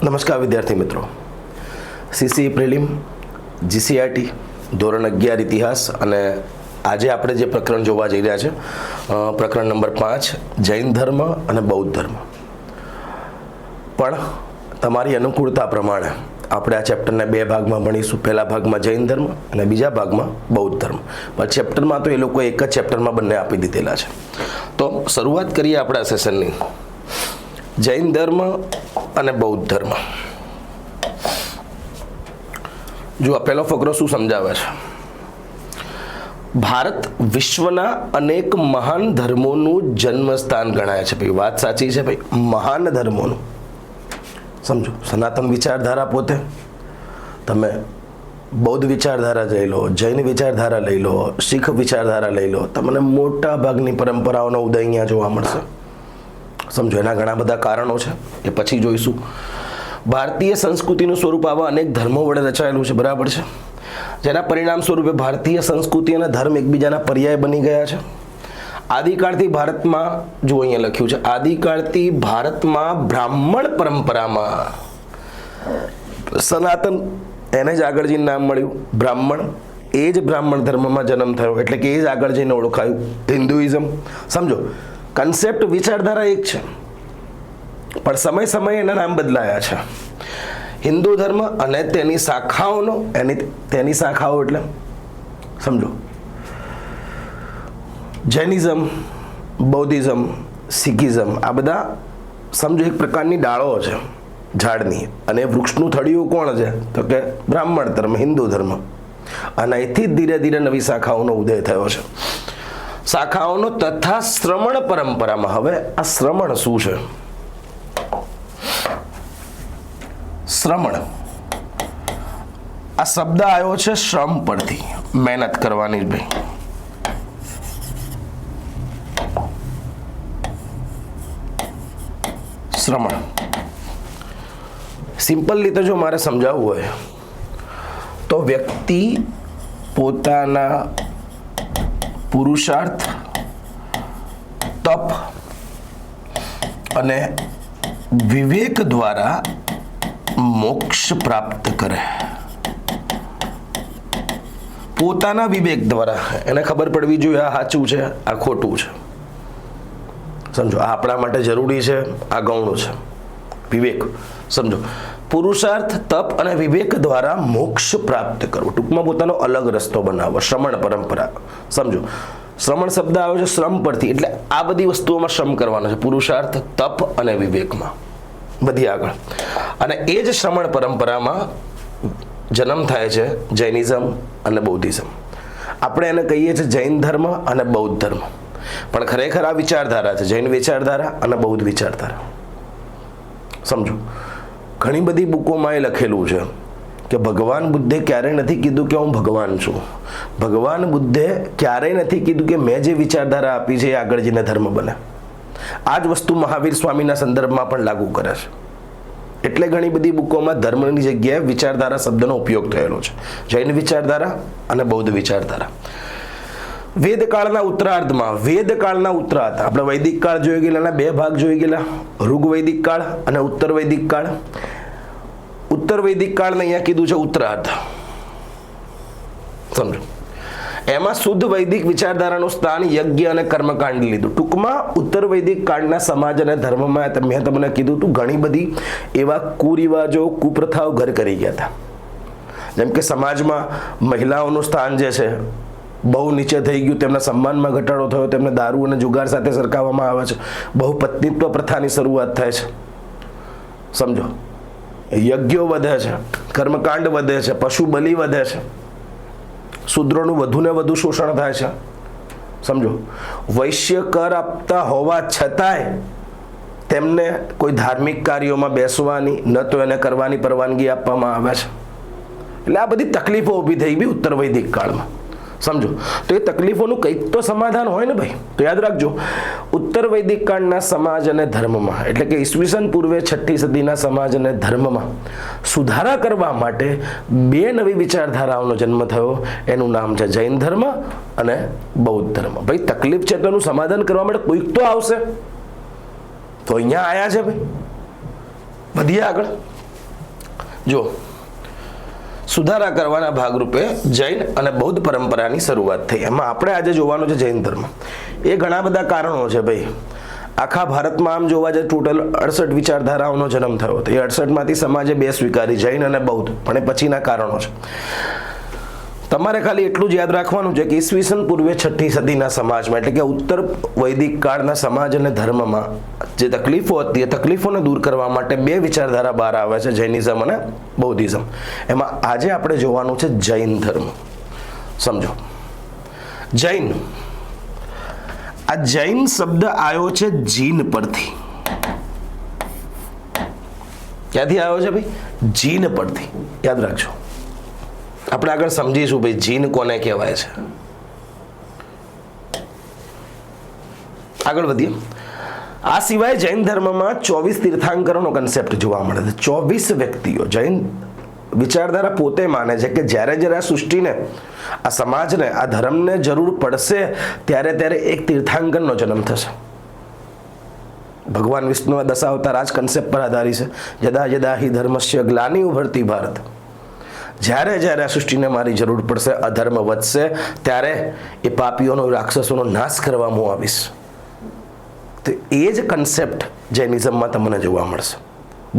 નમસ્કાર વિદ્યાર્થી મિત્રો, સીસી પ્રિલિમ, જીસીઆરટી ધોરણ 11 ઇતિહાસ અને આજે આપણે જે પ્રકરણ જોવા જઈ રહ્યા છે પ્રકરણ નંબર 5 જૈન ધર્મ અને બૌદ્ધ ધર્મ. પણ તમારી અનુકૂળતા પ્રમાણે આપણે આ ચેપ્ટરને બે ભાગમાં ભણીશું. પહેલા ભાગમાં જૈન ધર્મ અને બીજા ભાગમાં બૌદ્ધ ધર્મ. પણ ચેપ્ટરમાં તો એ લોકો એક જ ચેપ્ટરમાં બંને આપી દીધેલા છે. તો શરૂઆત કરીએ આપણા સેશનની. જૈન ધર્મ અને બૌદ્ધ ધર્મ. જો આ પહેલો ફકરો શું સમજાવે છે? ભારત વિશ્વના અનેક મહાન ધર્મોનું જન્મસ્થાન ગણાય છે. ભાઈ વાત સાચી છે. ભાઈ મહાન ધર્મોનું સમજો. સનાતન વિચારધારા પોતે, તમે બૌદ્ધ વિચારધારા લઈ લો, જૈન વિચારધારા લઈ લો, શીખ વિચારધારા લઈ લો, તમને મોટા ભાગની પરંપરાઓનો ઉદય અહીંયા જોવા મળશે. સમજો. એના ઘણા બધા કારણો છે, એ પછી જોઈશું. ભારતીય સંસ્કૃતિનું સ્વરૂપ આવા અનેક ધર્મો વડે રચાયેલું છે, બરાબર છે, જેના પરિણામ સ્વરૂપે ભારતીય સંસ્કૃતિ અને ધર્મ એકબીજાના પર્યાય બની ગયા છે. આદિકાળથી ભારતમાં, જો અહીંયા લખ્યું છે, આદિકાળથી ભારતમાં બ્રાહ્મણ પરંપરામાં સનાતન, એને જ આગળ જઈને નામ મળ્યું બ્રાહ્મણ, એ જ બ્રાહ્મણ ધર્મમાં જન્મ થયો, એટલે કે એ જ આગળ જઈને ઓળખાયું હિન્દુઇઝમ. સમજો, કન્સેપ્ટ વિચારધારા એક છે, પણ સમય સમયે એના નામ બદલાયા છે. હિન્દુ ધર્મ અને તેની શાખાઓનો, તેની શાખાઓ એટલે સમજો જૈનિઝમ, બૌદ્ધિઝમ, શીખિઝમ, આ બધા સમજો એક પ્રકારની ડાળો છે ઝાડની, અને વૃક્ષનું થડિયું કોણ છે? તો કે બ્રાહ્મણ ધર્મ, હિન્દુ ધર્મ. અને અહીંથી ધીરે ધીરે નવી શાખાઓનો ઉદય થયો છે. શાખાઓનો તથા શ્રમણ પરંપરામાં. હવે આ શ્રમણ શું છે? શ્રમણ, આ શબ્દ આવ્યો છે શ્રમ પરથી, મહેનત કરવાની. ભાઈ શ્રમણ સિમ્પલ રીતે જો મારે સમજાવવું હોય તો વ્યક્તિ પોતાના પુરુષાર્થ, તપ અને વિવેક દ્વારા મોક્ષ પ્રાપ્ત કરે. પોતાના વિવેક દ્વારા એને ખબર પડવી જોઈએ આ સાચું છે, આ ખોટું છે. સમજો, આ આપણા માટે જરૂરી છે, આ ગૌણ છે. વિવેક સમજો, પુરુષાર્થ, તપ અને વિવેક દ્વારા મોક્ષ પ્રાપ્ત કરવો. ટૂંકમાં પોતાનો અલગ રસ્તો બનાવવો. શ્રમણ પરંપરા. સમજો, શ્રમણ શબ્દ આવ્યો છે શ્રમ પરથી, એટલે આ બધી વસ્તુઓમાં શ્રમ કરવાનો છે, પુરુષાર્થ, તપ અને વિવેકમાં, બધી આગળ. અને એ જ શ્રમણ પરંપરામાં જન્મ થાય છે જૈનિઝમ અને બૌદ્ધિઝમ. આપણે એને કહીએ છીએ જૈન ધર્મ અને બૌદ્ધ ધર્મ, પણ ખરેખર આ વિચારધારા છે, જૈન વિચારધારા અને બૌદ્ધ વિચારધારા. સમજો, ઘણી બધી બુકોમાં એ લખેલું છે કે ભગવાન બુદ્ધે ક્યારેય નથી કીધું કે હું ભગવાન છું. ભગવાન બુદ્ધે ક્યારેય નથી કીધું કે મેં જે વિચારધારા આપી છે એ આગળ જઈને ધર્મ બને. આ જ વસ્તુ મહાવીર સ્વામીના સંદર્ભમાં પણ લાગુ કરે છે. એટલે ઘણી બધી બુકોમાં ધર્મની જગ્યાએ વિચારધારા શબ્દનો ઉપયોગ થયેલો છે. જૈન વિચારધારા અને બૌદ્ધ વિચારધારા. વેદકાળના ઉત્તરાર્ધમાં, વેદકાળના ઉત્તરાર્ધ, આપણે વૈદિક કાળ જોઈ ગયેલા, બે ભાગ જોઈ ગયેલા, ઋગ્વૈદિક કાળ અને ઉત્તર વૈદિક કાળ. ઉત્તર વૈદિક કાળને અહીંયા કીધું છે ઉત્તરાર્ધ. સમજો, એમાં શુદ્ધ વૈદિક વિચારધારાનું સ્થાન યજ્ઞ અને કર્મકાંડ લીધું. ટૂંકમાં ઉત્તર વૈદિક કાળના સમાજ અને ધર્મમાં મેં તમને કીધું હતું ઘણી બધી એવા કુરિવાજો, કુપ્રથાઓ ઘર કરી ગયા હતા. જેમ કે સમાજમાં મહિલાઓનું સ્થાન જે છે બહુ નીચે થઈ ગયું, તેમના સન્માનમાં ઘટાડો થયો, તેમને દારૂ અને જુગાર સાથે સરખાવવામાં આવે છે, બહુપત્નીત્વ પ્રથાની શરૂઆત થાય છે. સમજો, યજ્ઞો વધે છે, કર્મકાંડ વધે છે, પશુ બલિ વધે છે, શૂદ્રોનું વધુ ને વધુ શોષણ થાય છે. સમજો, વૈશ્ય કર આપતા હોવા છતાંય તેમને કોઈ ધાર્મિક કાર્યોમાં બેસવાની ન તો એને કરવાની પરવાનગી આપવામાં આવે છે. એટલે આ બધી તકલીફો ઊભી થઈ ગઈ ઉત્તર વૈદિક કાળમાં. સમજો, તો એ તકલીફોનું કંઈક તો સમાધાન હોય ને ભાઈ. તો યાદ રાખજો, ઉત્તર વૈદિક કાળના સમાજ અને ધર્મમાં, એટલે કે ઈસવીસન પૂર્વે 6ઠ્ઠી સદીના સમાજ અને ધર્મમાં સુધારા કરવા માટે બે નવી વિચારધારાઓનો જન્મ થયો. એનું નામ છે જૈન ધર્મ અને બૌદ્ધ ધર્મ. ભાઈ તકલીફ છે તો એનું સમાધાન કરવા માટે કોઈક તો આવશે. તો અહીંયા આયા છે ભાઈ. વધીએ આગળ. જો સુધારા કરવાના ભાગરૂપે જૈન અને બૌદ્ધ પરંપરાની શરૂઆત થઈ. એમાં આપણે આજે જોવાનું છે જૈન ધર્મ. એ ઘણા બધા કારણો છે ભાઈ. આખા ભારતમાં આમ જોવા જાય ટોટલ 68 વિચારધારાઓનો જન્મ થયો હતો. એ 68માંથી સમાજે 2 સ્વીકારી, જૈન અને બૌદ્ધ. પણ એ પછીના કારણો છે. તમારે ખાલી એટલું જ યાદ રાખવાનું છે કે ઈસવીસન પૂર્વે 6ઠી સદીના સમાજમાં, એટલે કે ઉત્તર વૈદિક કાળના સમાજ અને ધર્મમાં જે તકલીફો હતી એ તકલીફોને દૂર કરવા માટે 2 વિચારધારા બહાર આવે છે, જૈનિઝમ અને બૌદ્ધિઝમ. એમાં આજે આપણે જોવાનું છે જૈન ધર્મ. સમજો, જૈન, આ જૈન શબ્દ આવ્યો છે જીન પરથી. ક્યાંથી આવ્યો છે ભાઈ? જીન પરથી. યાદ રાખજો. આપણે આગળ સમજીશું ભાઈ જીન કોને કહેવાય છે. આગળ વધીએ. આ સિવાય જૈન ધર્મમાં 24 તીર્થાંકરોનો કન્સેપ્ટ જોવા મળે છે. 24 વ્યક્તિઓ. જૈન વિચારધારા પોતે માને છે કે જ્યારે જ્યારે આ સૃષ્ટિને, આ સમાજને, આ ધર્મને જરૂર પડશે ત્યારે ત્યારે એક તીર્થાંકરનો જન્મ થશે. ભગવાન વિષ્ણુના દશાવતાર આ જ કન્સેપ્ટ પર આધારિત છે. યદા યદા હિ ધર્મસ્ય ગ્લાનિ ઉભરતી ભારત. જ્યારે જ્યારે આ સૃષ્ટિને મારી જરૂર પડશે, અધર્મ વધશે, ત્યારે એ પાપીઓનો, રાક્ષસોનો નાશ કરવા હું આવીશ. તો એ જ કન્સેપ્ટ જૈનિઝમમાં તમને જોવા મળશે.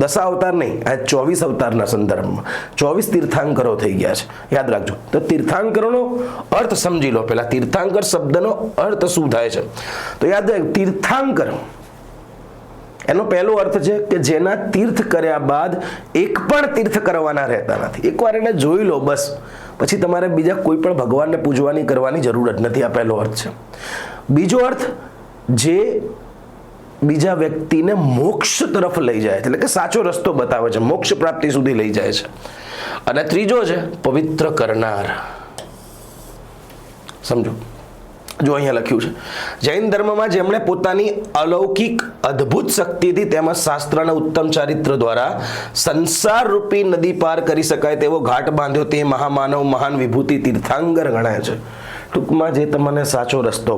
10 અવતાર નહીં, આ 24 અવતારના સંદર્ભમાં 24 તીર્થાંકરો થઈ ગયા છે. યાદ રાખજો. તો તીર્થાંકરોનો અર્થ સમજી લો પહેલા. તીર્થાંકર શબ્દનો અર્થ શું થાય છે? તો યાદ રાખ, તીર્થાંકર એનો પહેલો અર્થ છે કે જેના તીર્થ કર્યા બાદ એક પણ તીર્થ કરવાના રહેતા નથી. એકવાર એને જોઈ લો બસ, પછી તમારે બીજા કોઈ પણ ભગવાનને પૂજવાની કરવાની જરૂર જ નથી. આ પહેલો અર્થ છે. બીજો અર્થ, જે બીજા વ્યક્તિને મોક્ષ તરફ લઈ જાય છે, એટલે કે સાચો રસ્તો બતાવે છે, મોક્ષ પ્રાપ્તિ સુધી લઈ જાય છે. અને ત્રીજો છે પવિત્ર કરનાર. સમજો, જો અહીંયા લખ્યું છે, જૈન ધર્મમાં જેમણે પોતાની અલૌકિક અદ્ભુત શક્તિથી તેમજ શાસ્ત્ર અને ઉત્તમ ચારિત્ર દ્વારા સંસાર રૂપી નદી પાર કરી શકાય તેવો ઘાટ બાંધ્યો તે મહામાનવ મહાન વિભૂતિ તીર્થાંકર ગણાય છે. ટૂંકમાં જે તમને સાચો રસ્તો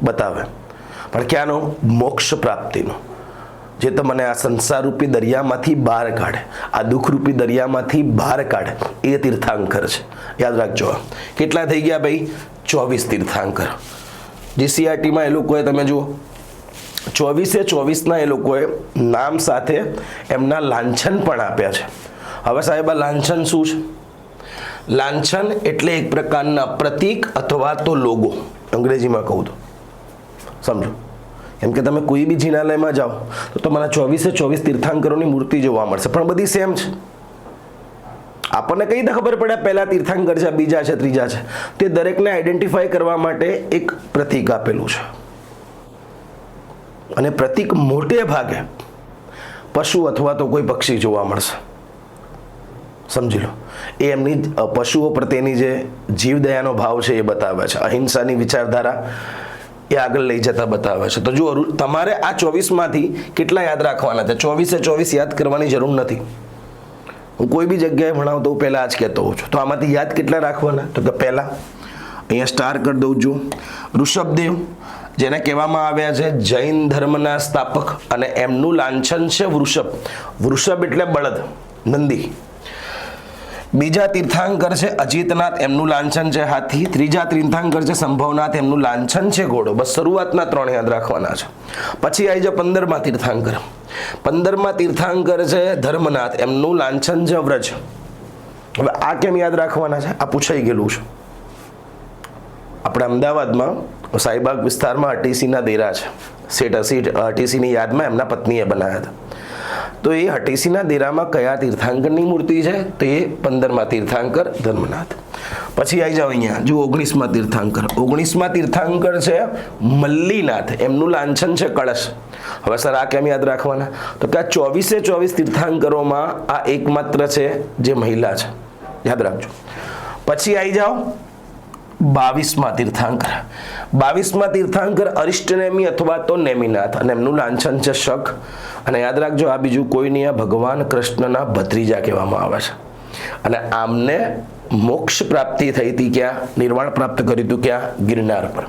બતાવે, પણ ક્યાંનો? મોક્ષ પ્રાપ્તિનો. જે તમને આ સંસાર રૂપી દરિયામાંથી બહાર કાઢે, આ દુઃખરૂપી દરિયામાંથી બહાર કાઢે, એ તીર્થાંકર છે. યાદ રાખજો. કેટલા થઈ ગયા ભાઈ? 24 તીર્થાંકર. જીસીઆરટીમાં એ લોકોએ, તમે જુઓ, 24 એ લોકોએ નામ સાથે એમના લાંછન પણ આપ્યા છે. હવે સાહેબ, આ લાંછન શું છે? લાંછન એટલે એક પ્રકારના પ્રતીક અથવા તો લોગો, અંગ્રેજીમાં કહું તો. સમજો, એમ કે તમે કોઈ બી જિનાલયમાં જાઓ તો તમારા 24 તીર્થાંકરોની મૂર્તિ જોવા મળશે, પણ બધી સેમ છે. આપણને કઈ રીતે ખબર પડે પહેલા તીર્થાંકર છે, બીજા છે, ત્રીજા છે? તે દરેકને આઈડેન્ટિફાઈ કરવા માટે એક પ્રતીક આપેલું છે. અને પ્રતીક મોટે ભાગે પશુ અથવા તો કોઈ પક્ષી જોવા મળશે. સમજી લો, એ એમની પશુઓ પ્રત્યેની જે જીવદયાનો ભાવ છે એ બતાવે છે. અહિંસાની વિચારધારા એ આગળ લઈ જતા બતાવે છે. તો જો તમારે આ 24માંથી કેટલા યાદ રાખવાના છે? 24 યાદ કરવાની જરૂર નથી. હું કોઈ બી જગ્યાએ ભણાવતો હું પહેલાં જ કહેતો હોઉં છું. તો આમાંથી યાદ કેટલા રાખવાના? તો કે પહેલાં અહીંયા સ્ટાર કરી દઉં છું, ઋષભદેવ, જેને કહેવામાં આવ્યા છે જૈન ધર્મના સ્થાપક, અને એમનું લાંછન છે વૃષભ. વૃષભ એટલે બળદ, નંદી. બીજા તીર્થાંકર છે અજીતનાથ, એમનું લાંછન છે હાથી. ત્રીજા તીર્થાંકર છે સંભવનાથ, એમનું લાંછન છે ઘોડો. બસ શરૂઆતના 3 યાદ રાખવાના છે. પછી આવી જાય 15મા તીર્થાંકર. 15મા તીર્થાંકર છે ધર્મનાથ, એમનું લાંછન છે વ્રજ. હવે આ કેમ યાદ રાખવાના છે? આ પૂછાઈ ગયેલું છે. આપણે અમદાવાદમાં સાઈબાગ વિસ્તારમાં હટીસીના દેરા છે. શેઠ હટીસીની યાદમાં એમના પત્નીએ બનાવ્યા હતા. તો એ હટીસીના દેરામાં કયા તીર્થાંકરની મૂર્તિ છે? તો એ 15મા તીર્થાંકર ધર્મનાથ. પછી આવી જાઓ અહીંયા, જો 19મા તીર્થાંકર. 19મા તીર્થાંકર છે મલ્લીનાથ, એમનું લાંછન છે કળશ. હવે સર આ કેમ યાદ રાખવાના? તો કે આ 24 તીર્થાંકરોમાં આ એકમાત્ર છે જે મહિલા છે. યાદ રાખજો. પછી આવી જાઓ 22મા તીર્થાંકર. 22મા તીર્થાંકર અરિષ્ટનેમી અથવા તો નેમિનાથ, અને એમનું લાંછન છે શક. અને યાદ રાખજો, આ બીજું કોઈ નહીં, આ ભગવાન કૃષ્ણના ભત્રીજા કહેવામાં આવે છે. અને આમને મોક્ષ પ્રાપ્તિ થઈ હતી ક્યાં? નિર્વાણ પ્રાપ્ત કર્યું હતું ક્યાં? ગિરનાર પર.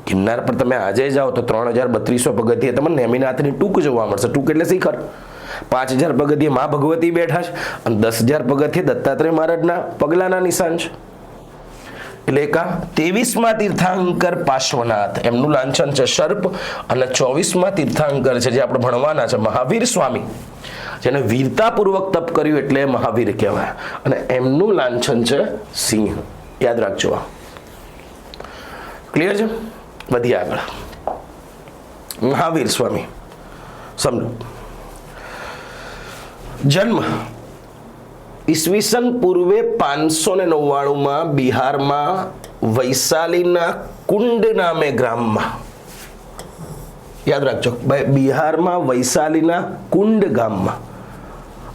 ગિરનાર પર તમે આજે જાઓ તો 3232 પગથિયે તમને નેમિનાથની ટૂંક જોવા મળશે. ટૂંક એટલે શિખર. 5000 પગથિયે મા ભગવતી બેઠા છે અને 10,000 પગથિયે દત્તાત્રેય મહારાજના પગલાના નિશાન છે. એટલે એકા 23માં તીર્થાંકર પાર્શ્વનાથ એમનું લાંછન છે સર્પ, અને 24માં તીર્થાંકર છે જે આપણે ભણવાના છે મહાવીર સ્વામી, જેને વીરતાપૂર્વક તપ કર્યું એટલે મહાવીર કહેવાય, અને એમનું લાંછન છે સિંહ. યાદ રાખજો. ક્લિયર છે? વધીએ આગળ. મહાવીર સ્વામી સમજો. જન્મ ઈસવીસન પૂર્વે 599માં બિહારમાં વૈશાલીના કુંડ નામે ગ્રામમાં. યાદ રાખજો, બિહારમાં વૈશાલીના કુંડ ગામમાં.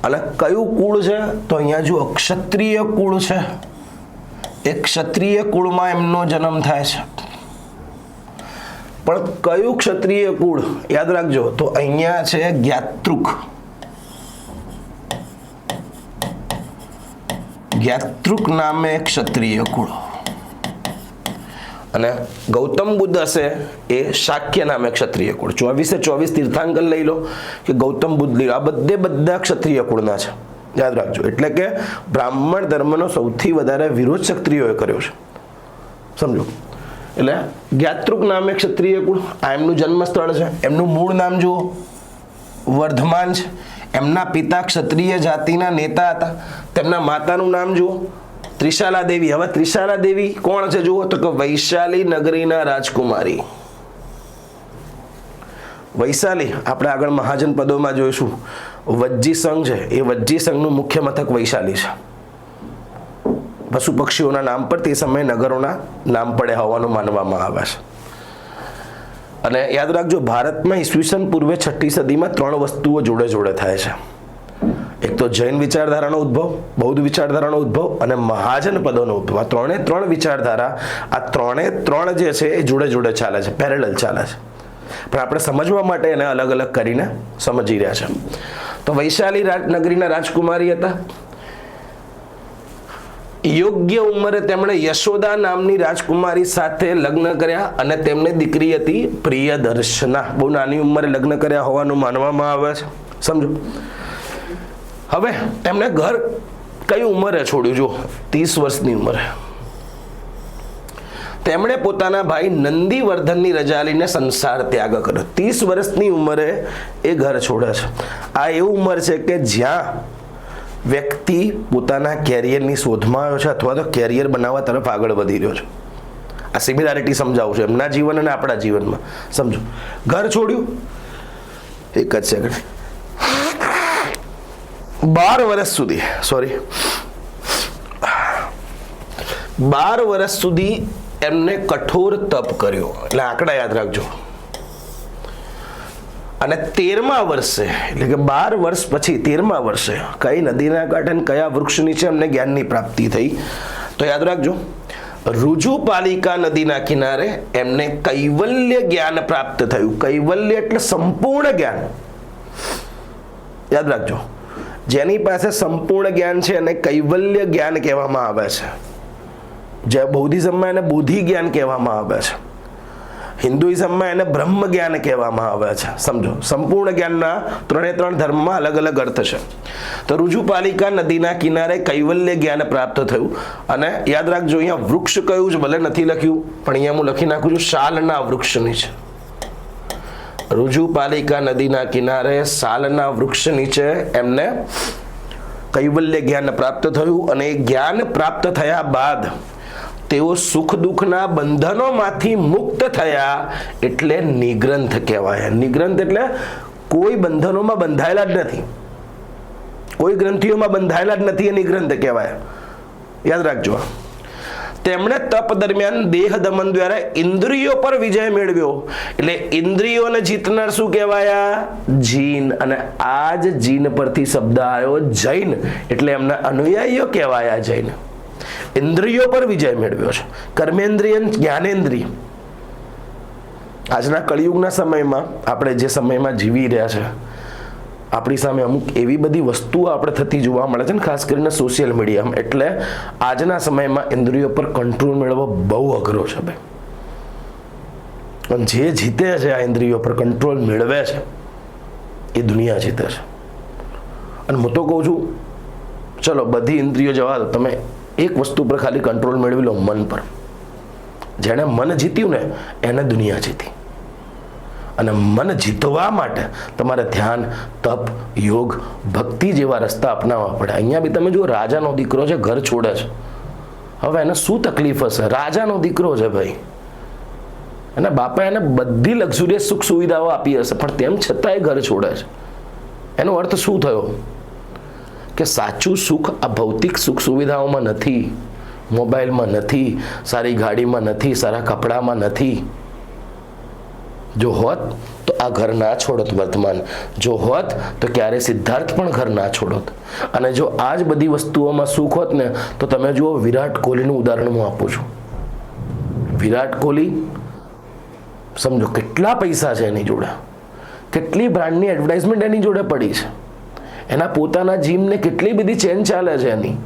અને કયું કુળ છે તો અહીંયા જો ક્ષત્રિય કુળ છે. એ ક્ષત્રિય કુળમાં એમનો જન્મ થાય છે. પણ કયું ક્ષત્રિય કુળ યાદ રાખજો તો અહીંયા છે જ્ઞાતૃક. જ્ઞાતૃક નામે ક્ષત્રિય કુળ. અને ગૌતમ બુદ્ધ હશે એ શાક્ય નામે ક્ષત્રિય કુળ. 24 તીર્થાંકર લઈ લો કે ગૌતમ બુદ્ધ લઈ લો, આ બધા ક્ષત્રિય કુળના છે. યાદ રાખજો. એટલે કે બ્રાહ્મણ ધર્મનો સૌથી વધારે વિરોધ ક્ષત્રિયોએ કર્યો છે. સમજો. એટલે જ્ઞાતૃક નામે ક્ષત્રિય કુળ, આ એમનું જન્મ સ્થળ છે. એમનું મૂળ નામ જુઓ વર્ધમાન છે. એમના પિતા ક્ષત્રિય જાતિના નેતા હતા. તેમના માતાનું નામ જુઓ ત્રિશાલા દેવી. હવે ત્રિશાલા દેવી કોણ છે જુઓ તો કે વૈશાલી નગરીના રાજકુમારી. વૈશાલી આપણે આગળ મહાજન પદોમાં જોઈશું. વજ્જી સંઘ છે એ વજ્જી સંઘનું મુખ્ય મથક વૈશાલી છે. પશુ પક્ષીઓના નામ પર તે સમયે નગરોના નામ પડ્યા હોવાનું માનવામાં આવે છે. અને યાદ રાખજો ભારતમાં ઈસવીસન પૂર્વે 6ઠી સદીમાં 3 વસ્તુઓ જોડે જોડે થાય છે. એક તો જૈન વિચારધારાનો ઉદ્ભવ, બૌદ્ધ વિચારધારાનો ઉદ્ભવ અને મહાજન પદોનો ઉદ્ભવ. આ 3 વિચારધારા, આ 3 જે છે એ જોડે જોડે ચાલે છે, પેરેલલ ચાલે છે. પણ આપણે સમજવા માટે એને અલગ અલગ કરીને સમજી રહ્યા છે. તો વૈશાલી નગરીના રાજકુમારી હતા. યોગ્ય ઉંમરે તેમણે યશોદા નામની રાજકુમારી સાથે લગ્ન કર્યા અને તેમને દીકરી હતી પ્રિયદર્શના. બહુ નાની ઉંમરે લગ્ન કર્યા હોવાનું માનવામાં આવે છે. સમજો. હવે એમને ઘર કઈ ઉંમરે છોડ્યું જો 30 વર્ષની ઉંમરે. તેમણે પોતાના ભાઈ નંદીવર્ધનની રજા લઈને સંસાર ત્યાગ કર્યો. 30 વર્ષની ઉંમરે એ ઘર છોડે છે. આ એવું ઉંમર છે કે જ્યાં વ્યક્તિ પોતાના કેરિયરની શોધમાં આવ્યો છે અથવા તો કેરિયર બનાવવા તરફ આગળ વધી રહ્યો છે. આ સિમિલારિટી સમજાવું છું એમના જીવન અને આપણા જીવનમાં. સમજો. ઘર છોડ્યું. એક જ સેકન્ડ. 12 વર્ષ સુધી એમને કઠોર તપ કર્યો. એટલે આંકડા યાદ રાખજો. અને 13મા વર્ષે એટલે કે 12 વર્ષ પછી 13મા વર્ષે કઈ નદીના કાંઠે અને કયા વૃક્ષ નીચે એમને જ્ઞાનની પ્રાપ્તિ થઈ તો યાદ રાખજો રુજુપાલિકા નદીના કિનારે એમને કૈવલ્ય જ્ઞાન પ્રાપ્ત થયું. કૈવલ્ય એટલે સંપૂર્ણ જ્ઞાન. યાદ રાખજો. જેની પાસે સંપૂર્ણ જ્ઞાન છે એને કૈવલ્ય જ્ઞાન કહેવામાં આવે છે. જે બૌદ્ધિઝમમાં એને બોધિ જ્ઞાન કહેવામાં આવે છે. હિન્દુઇઝમમાં એને બ્રહ્મ જ્ઞાન કહેવામાં આવે છે. સમજો. સંપૂર્ણ જ્ઞાનના 3 ધર્મમાં અલગ અલગ અર્થ છે. તો રુજુપાલિકા નદીના કિનારે કૈવલ્ય જ્ઞાન પ્રાપ્ત થયું. અને યાદ રાખજો અહીંયા વૃક્ષ કયું છે ભલે નથી લખ્યું પણ અહીંયા હું લખી નાખું છું શાલના વૃક્ષની છે. રુજુપાલિકા નદીના કિનારે શાલના વૃક્ષ નીચે એમને કૈવલ્ય જ્ઞાન પ્રાપ્ત થયું. અને જ્ઞાન પ્રાપ્ત થયા બાદ તેઓ સુખ દુઃખના બંધનોમાંથી મુક્ત થયા એટલે નિગ્રંથ કહેવાય. નિગ્રંથ એટલે કોઈ બંધનોમાં બંધાયેલા જ નથી, કોઈ ગ્રંથિઓમાં બંધાયેલા જ નથી, એ નિગ્રંથ કહેવાય. યાદ રાખજો. તેમણે તપ દરમિયાન દેહ દમન દ્વારા ઇન્દ્રિયો પર વિજય મેળવ્યો. એટલે ઇન્દ્રિયોને જીતનાર શું કહેવાયા? જીન. અને આ જ જીન પરથી શબ્દ આવ્યો જૈન. એટલે એમના અનુયાયીઓ કહેવાયા જૈન. ઇન્દ્રિયો પર વિજય મેળવ્યો છે. કર્મેન્દ્રિય, જ્ઞાનેન્દ્રિય. આજના કળિયુગના સમયમાં આપણે જે સમયમાં જીવી રહ્યા છે આપણી સામે અમુક એવી બધી વસ્તુઓ આપણે થતી જોવા મળે છે ને, ખાસ કરીને સોશિયલ મીડિયામાં. એટલે આજના સમયમાં ઇન્દ્રિયો પર કંટ્રોલ મેળવવો બહુ અઘરો છે ભાઈ. અને જે જીતે છે આ ઇન્દ્રિયો પર કંટ્રોલ મેળવે છે એ દુનિયા જીતે છે. અને હું તો કહું છું, ચલો બધી ઇન્દ્રિયો જવા દો, તમે એક વસ્તુ પર ખાલી કંટ્રોલ મેળવી લો, મન પર. જેણે મન જીત્યું ને એને દુનિયા જીતી. અને મન જીતવા માટે તમારે ધ્યાન, તપ, યોગ, ભક્તિ જેવા રસ્તા અપનાવવા પડે. અહીંયા બી તમે જુઓ, રાજાનો દીકરો છે, ઘર છોડે છે. હવે એને શું તકલીફ હશે? રાજાનો દીકરો છે ભાઈ, એના બાપા એને બધી લક્ઝુરિયસ સુખ સુવિધાઓ આપી હશે, પણ તેમ છતાં એ ઘર છોડે છે. એનો અર્થ શું થયો? કે સાચું સુખ આ ભૌતિક સુખ સુવિધાઓમાં નથી, મોબાઈલમાં નથી, સારી ગાડીમાં નથી, સારા કપડામાં નથી. જો હોત તો આ ઘર ના છોડત વર્તમાન. જો હોત તો ક્યારે સિદ્ધાર્થ પણ ઘર ના છોડત. અને જો આ જ બધી વસ્તુઓમાં સુખ હોત ને, તો તમે જુઓ, વિરાટ કોહલીનું ઉદાહરણ હું આપું છું. વિરાટ કોહલી સમજો કેટલા પૈસા છે એની જોડે, કેટલી બ્રાન્ડની એડવર્ટાઇઝમેન્ટ એની જોડે પડી છે, એના પોતાના જીમને કેટલી બધી ચેન ચાલે છે એની.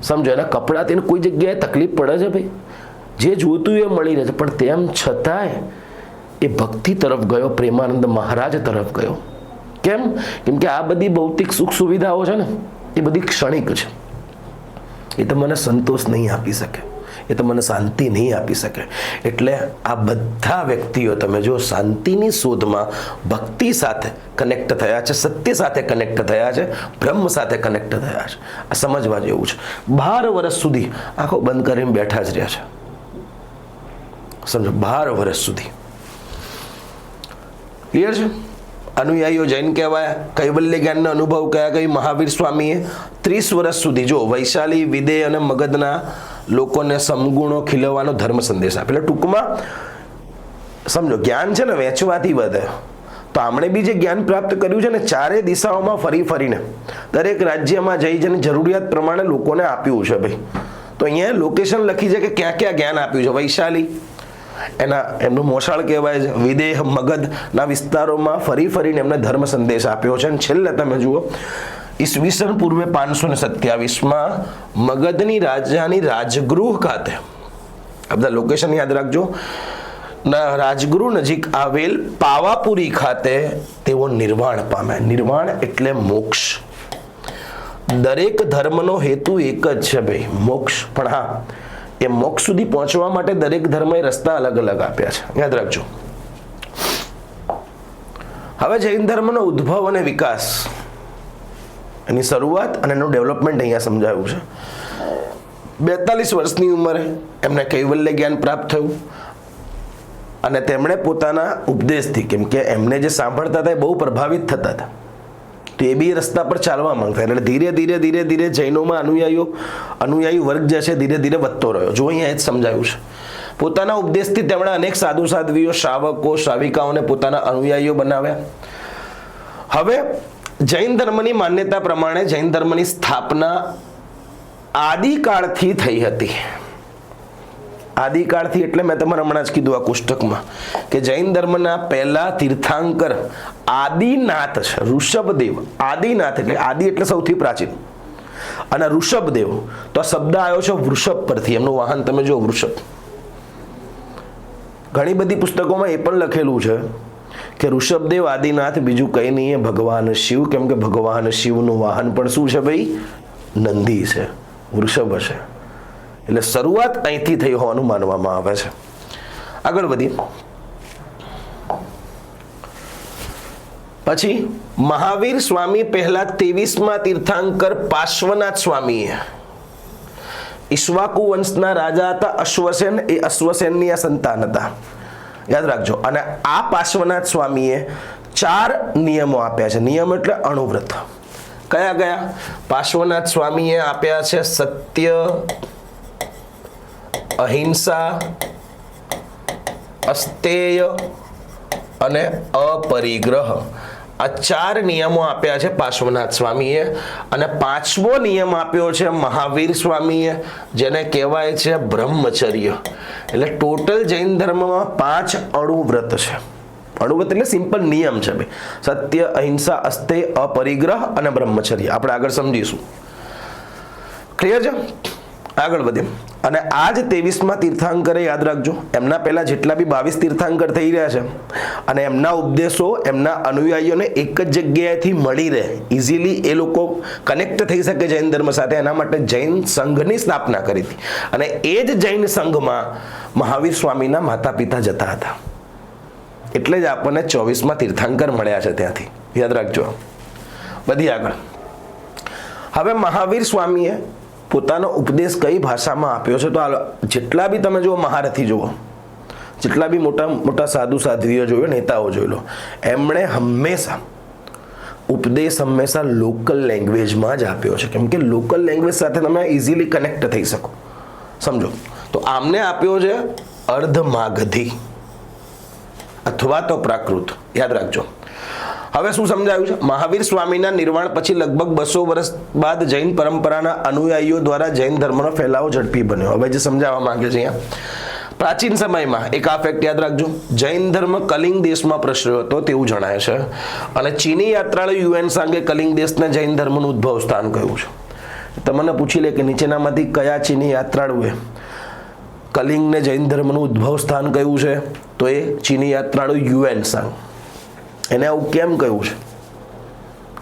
સમજો, એના કપડાથી કોઈ જગ્યાએ તકલીફ પડે છે ભાઈ, જે જોતું એ મળી રહે છે, પણ તેમ છતાંય એ ભક્તિ તરફ ગયો, પ્રેમાનંદ મહારાજ તરફ ગયો. કેમ? કેમ કે આ બધી ભૌતિક સુખ સુવિધાઓ છે ને, એ બધી ક્ષણિક છે. એ તો મને સંતોષ નહીં આપી શકે, એ તો મને શાંતિ નહીં આપી શકે. એટલે આ બધા વ્યક્તિઓ તમે જો શાંતિની શોધમાં ભક્તિ સાથે કનેક્ટ થયા છે, સત્ય સાથે કનેક્ટ થયા છે, બ્રહ્મ સાથે કનેક્ટ થયા છે. આ સમજવા જેવું છે. 12 વર્ષ સુધી આંખો બંધ કરીને બેઠા જ રહ્યા છે. સમજો, 12 વર્ષ સુધી. ક્લિયર છે? અનુયાયીઓ જૈન કહેવાય. કૈવલ્ય જ્ઞાનનો અનુભવ કયા કઈ મહાવીર સ્વામીએ 30 વર્ષ સુધી જો વૈશાલી, વિદેહ અને મગધના લોકોને સમગુણો ખીલવવાનો ધર્મ સંદેશ આપે. એટલે ટૂંકમાં સમજો, જ્ઞાન છે ને વેચવાથી વધે. તો આમણે બી જે જ્ઞાન પ્રાપ્ત કર્યું છે ને, ચારે દિશાઓમાં ફરી ફરીને દરેક રાજ્યમાં જઈ જઈને જરૂરિયાત પ્રમાણે લોકોને આપ્યું છે ભાઈ. તો અહીંયા લોકેશન લખી છે કે ક્યાં ક્યાં જ્ઞાન આપ્યું છે. વૈશાલી એમનું મોસાળ કહેવાય છે. વિદેહ, મગધના વિસ્તારોમાં ફરી ફરીને એમને ધર્મ સંદેશ આપ્યો છે. અને છેલ્લે તમે જુઓ, ઈસવીસન પૂર્વે 527માં મગધની રાજાની રાજગૃહ ખાતે, આ બધા લોકેશન યાદ રાખજો, રાજગૃહ નજીક આવેલ પાવાપુરી ખાતે તેઓ નિર્વાણ પામ્યા. નિર્વાણ એટલે મોક્ષ. દરેક ધર્મનો હેતુ એક જ છે ભાઈ, મોક્ષ. પણ હા, એ મોક્ષ સુધી પહોંચવા માટે દરેક ધર્મએ રસ્તા અલગ અલગ આપ્યા છે, યાદ રાખજો. હવે જૈન ધર્મનો ઉદ્ભવ અને વિકાસ, એની શરૂઆત અને એનું ડેવલપમેન્ટ અહીંયા સમજાયું છે. 42 વર્ષની ઉંમરે એમને કૈવલ્ય જ્ઞાન પ્રાપ્ત થયું અને તેમણે પોતાના ઉપદેશથી, કેમ કે એમને જે સાંભળતા હતા એ બહુ પ્રભાવિત થતા હતા, તો એ બી રસ્તા પર ચાલવા માંગતા. એટલે ધીરે ધીરે ધીરે ધીરે જૈનોમાં અનુયાયી વર્ગ જે છે ધીરે ધીરે વધતો રહ્યો. જો અહીંયા જ સમજાયું છે. પોતાના ઉપદેશથી તેમણે અનેક સાધુ સાધ્વીઓ, શ્રાવકો, શ્રાવિકાઓને પોતાના અનુયાયીઓ બનાવ્યા. હવે જૈન ધર્મની માન્યતા પ્રમાણે જૈન ધર્મની સ્થાપના આદિકાળથી થઈ હતી. આદિકાળથી એટલે મેં તમારે હમણાં જ કીધું આ કોષ્ટકમાં કે જૈન ધર્મના પહેલા તીર્થાંકર આદિનાથ છે, ઋષભદેવ. આદિનાથ એટલે આદિ એટલે સૌથી પ્રાચીન, અને ઋષભદેવ તો આ શબ્દ આવ્યો છે વૃષભ પરથી. એમનું વાહન તમે જો વૃષભ. ઘણી બધી પુસ્તકોમાં એ પણ લખેલું છે કે ઋષભદેવ આદિનાથ બીજું કંઈ નહીં, ભગવાન શિવ. કેમ કે ભગવાન શિવનું વાહન પણ શું છે ભાઈ? નંદી છે, વૃષભ છે. એટલે શરૂઆત અહીંથી થઈ હોવાનું માનવામાં આવે છે. આગળ વધીએ. પછી મહાવીર સ્વામી પહેલા 23મા તીર્થાંકર પાર્શ્વનાથ સ્વામીએ, ઈક્ષ્વાકુ વંશના રાજા હતા અશ્વસેન, એ અશ્વસેનની આ સંતાન હતા, યાદ રાખજો. અને આ પાર્શ્વનાથ સ્વામીએ 4 નિયમો આપ્યા છે. નિયમ એટલે અણુવ્રત. કયા કયા? પાર્શ્વનાથ સ્વામીએ આપ્યા છે સત્ય, અહિંસા, અસ્તેય અને અપરિગ્રહ. આ 4 નિયમો આપ્યા છે પાર્શ્વનાથ સ્વામીએ. અને 5મો નિયમ આપ્યો છે મહાવીર સ્વામીએ, જેને કહેવાય છે બ્રહ્મચર્ય. એટલે ટોટલ જૈન ધર્મમાં 5 અણુવ્રત છે. અણુવ્રત એટલે સિમ્પલ નિયમ છે ભાઈ. સત્ય, અહિંસા, અસ્તેય, અપરિગ્રહ અને બ્રહ્મચર્ય. આપણે આગળ સમજીશું. ક્લિયર છે? આગળ વધીએ. અને આ જ 23મા તીર્થંકરે યાદ રાખજો, એમના પહેલા જેટલા બી 22 તીર્થંકર થઈ રહ્યા છે અને એમના ઉપદેશો એમના અનુયાયીઓને એક જ જગ્યાએથી મળી રહે, ઇઝીલી એ લોકો કનેક્ટ થઈ શકે જૈન ધર્મ સાથે, એના માટે જૈન સંઘની સ્થાપના કરી હતી. અને એ જ જૈન સંઘમાં મહાવીર સ્વામીના માતા પિતા જતા હતા, એટલે જ આપણને 24મા તીર્થંકર મળ્યા છે ત્યાંથી, યાદ રાખજો. બધી આગળ. હવે મહાવીર સ્વામીએ પોતાનો ઉપદેશ કઈ ભાષામાં આપ્યો છે? તો જેટલા બી તમે જુઓ મહારથી જુઓ, જેટલા બી મોટા મોટા સાધુ સાધ્વીઓ જોયો, નેતાઓ જોઈ લો, એમણે હંમેશા ઉપદેશ હંમેશા લોકલ લેંગ્વેજમાં જ આપ્યો છે, કેમ કે લોકલ લેંગ્વેજ સાથે તમે ઇઝીલી કનેક્ટ થઈ શકો. સમજો, તો આમને આપ્યો છે અર્ધમાગધી અથવા તો પ્રાકૃત, યાદ રાખજો. હવે શું સમજાયું છે? મહાવીર સ્વામીના નિર્વાણ પછી લગભગ 200 વર્ષ બાદ જૈન પરંપરાના અનુયાયીઓ દ્વારા જૈન ધર્મનો ફેલાવો ઝડપી બન્યો. હવે જે સમજાવવા માંગે છે અહીંયા, પ્રાચીન સમયમાં એક આ ફેક્ટ યાદ રાખજો, જૈન ધર્મ કલિંગ દેશમાં પ્રસર્યો હતો તેવું જણાય છે. અને ચીની યાત્રાળુ યુએન સાંગે કલિંગ દેશને જૈન ધર્મનું ઉદ્ભવ સ્થાન કહ્યું છે. તમને પૂછી લે કે નીચેનામાંથી કયા ચીની યાત્રાળુએ કલિંગને જૈન ધર્મનું ઉદ્ભવ સ્થાન કહ્યું છે? તો એ ચીની યાત્રાળુ યુએન સાંગ. એને આવું કેમ કહ્યું છે?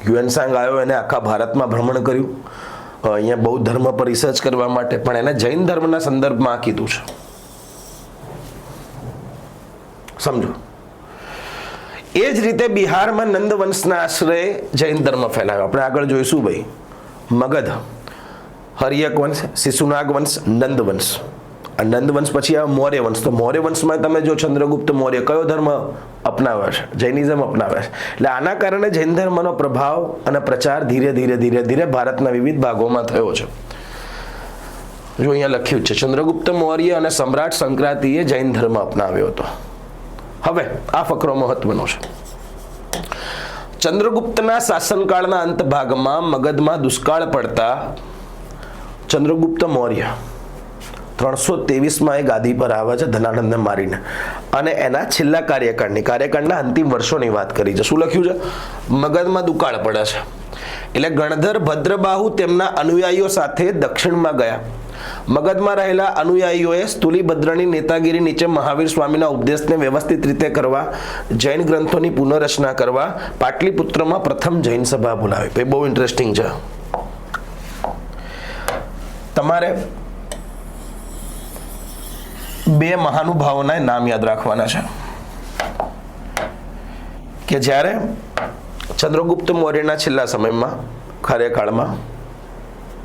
યુએન સાંગ આવ્યો, એને આખા ભારતમાં ભ્રમણ કર્યું, અહીંયા બૌદ્ધ ધર્મ પર રિસર્ચ કરવા માટે, પણ એને જૈન ધર્મના સંદર્ભમાં કીધું છે. સમજો. એ જ રીતે બિહારમાં નંદવંશના આશ્રય જૈન ધર્મ ફેલાયો. આપણે આગળ જોઈશું ભાઈ. મગધ, હર્યક વંશ, શિશુનાગ વંશ, નંદવંશ. નંદવંશ પછી આવે મૌર્ય વંશ. તો મૌર્ય વંશમાં તમે જો ચંદ્રગુપ્ત મૌર્ય કયો ધર્મ અપનાવે છે? જૈનિઝમ અપનાવે છે. એટલે આના કારણે જૈન ધર્મનો પ્રભાવ અને પ્રચાર ધીરે ધીરે ભારતના વિવિધ ભાગોમાં થયો છે. જો અહીંયા લખ્યું છે, ચંદ્રગુપ્ત મૌર્ય અને સમ્રાટ સંક્રાંતિએ જૈન ધર્મ અપનાવ્યો હતો. હવે આ ફકરો મહત્વનો છે. ચંદ્રગુપ્તના શાસનકાળના અંત ભાગમાં મગધમાં દુષ્કાળ પડતા ચંદ્રગુપ્ત મૌર્ય 323માં એ ગાદી પર આવે છે ધનાનંદને મારીને, અને એના છેલ્લા કાર્યકાળના અંતિમ વર્ષોની વાત કરી છે. શું લખ્યું છે? મગધમાં દુકાળ પડે છે એટલે ગણધર ભદ્રબાહુ તેમના અનુયાયીઓ સાથે દક્ષિણમાં ગયા. મગધમાં રહેલા અનુયાયીઓએ સ્થૂલીભદ્રની નેતાગીરી નીચે મહાવીર સ્વામીના ઉપદેશને વ્યવસ્થિત રીતે કરવા, જૈન ગ્રંથોની પુનઃરચના કરવા પાટલીપુત્રમાં પ્રથમ જૈન સભા બોલાવી. બહુ ઇન્ટરેસ્ટિંગ છે. તમારે બે મહાનુભાવોના નામ યાદ રાખવાના છે કે જ્યારે ચંદ્રગુપ્ત મૌર્યના છેલ્લા સમયમાં કાર્યકાળમાં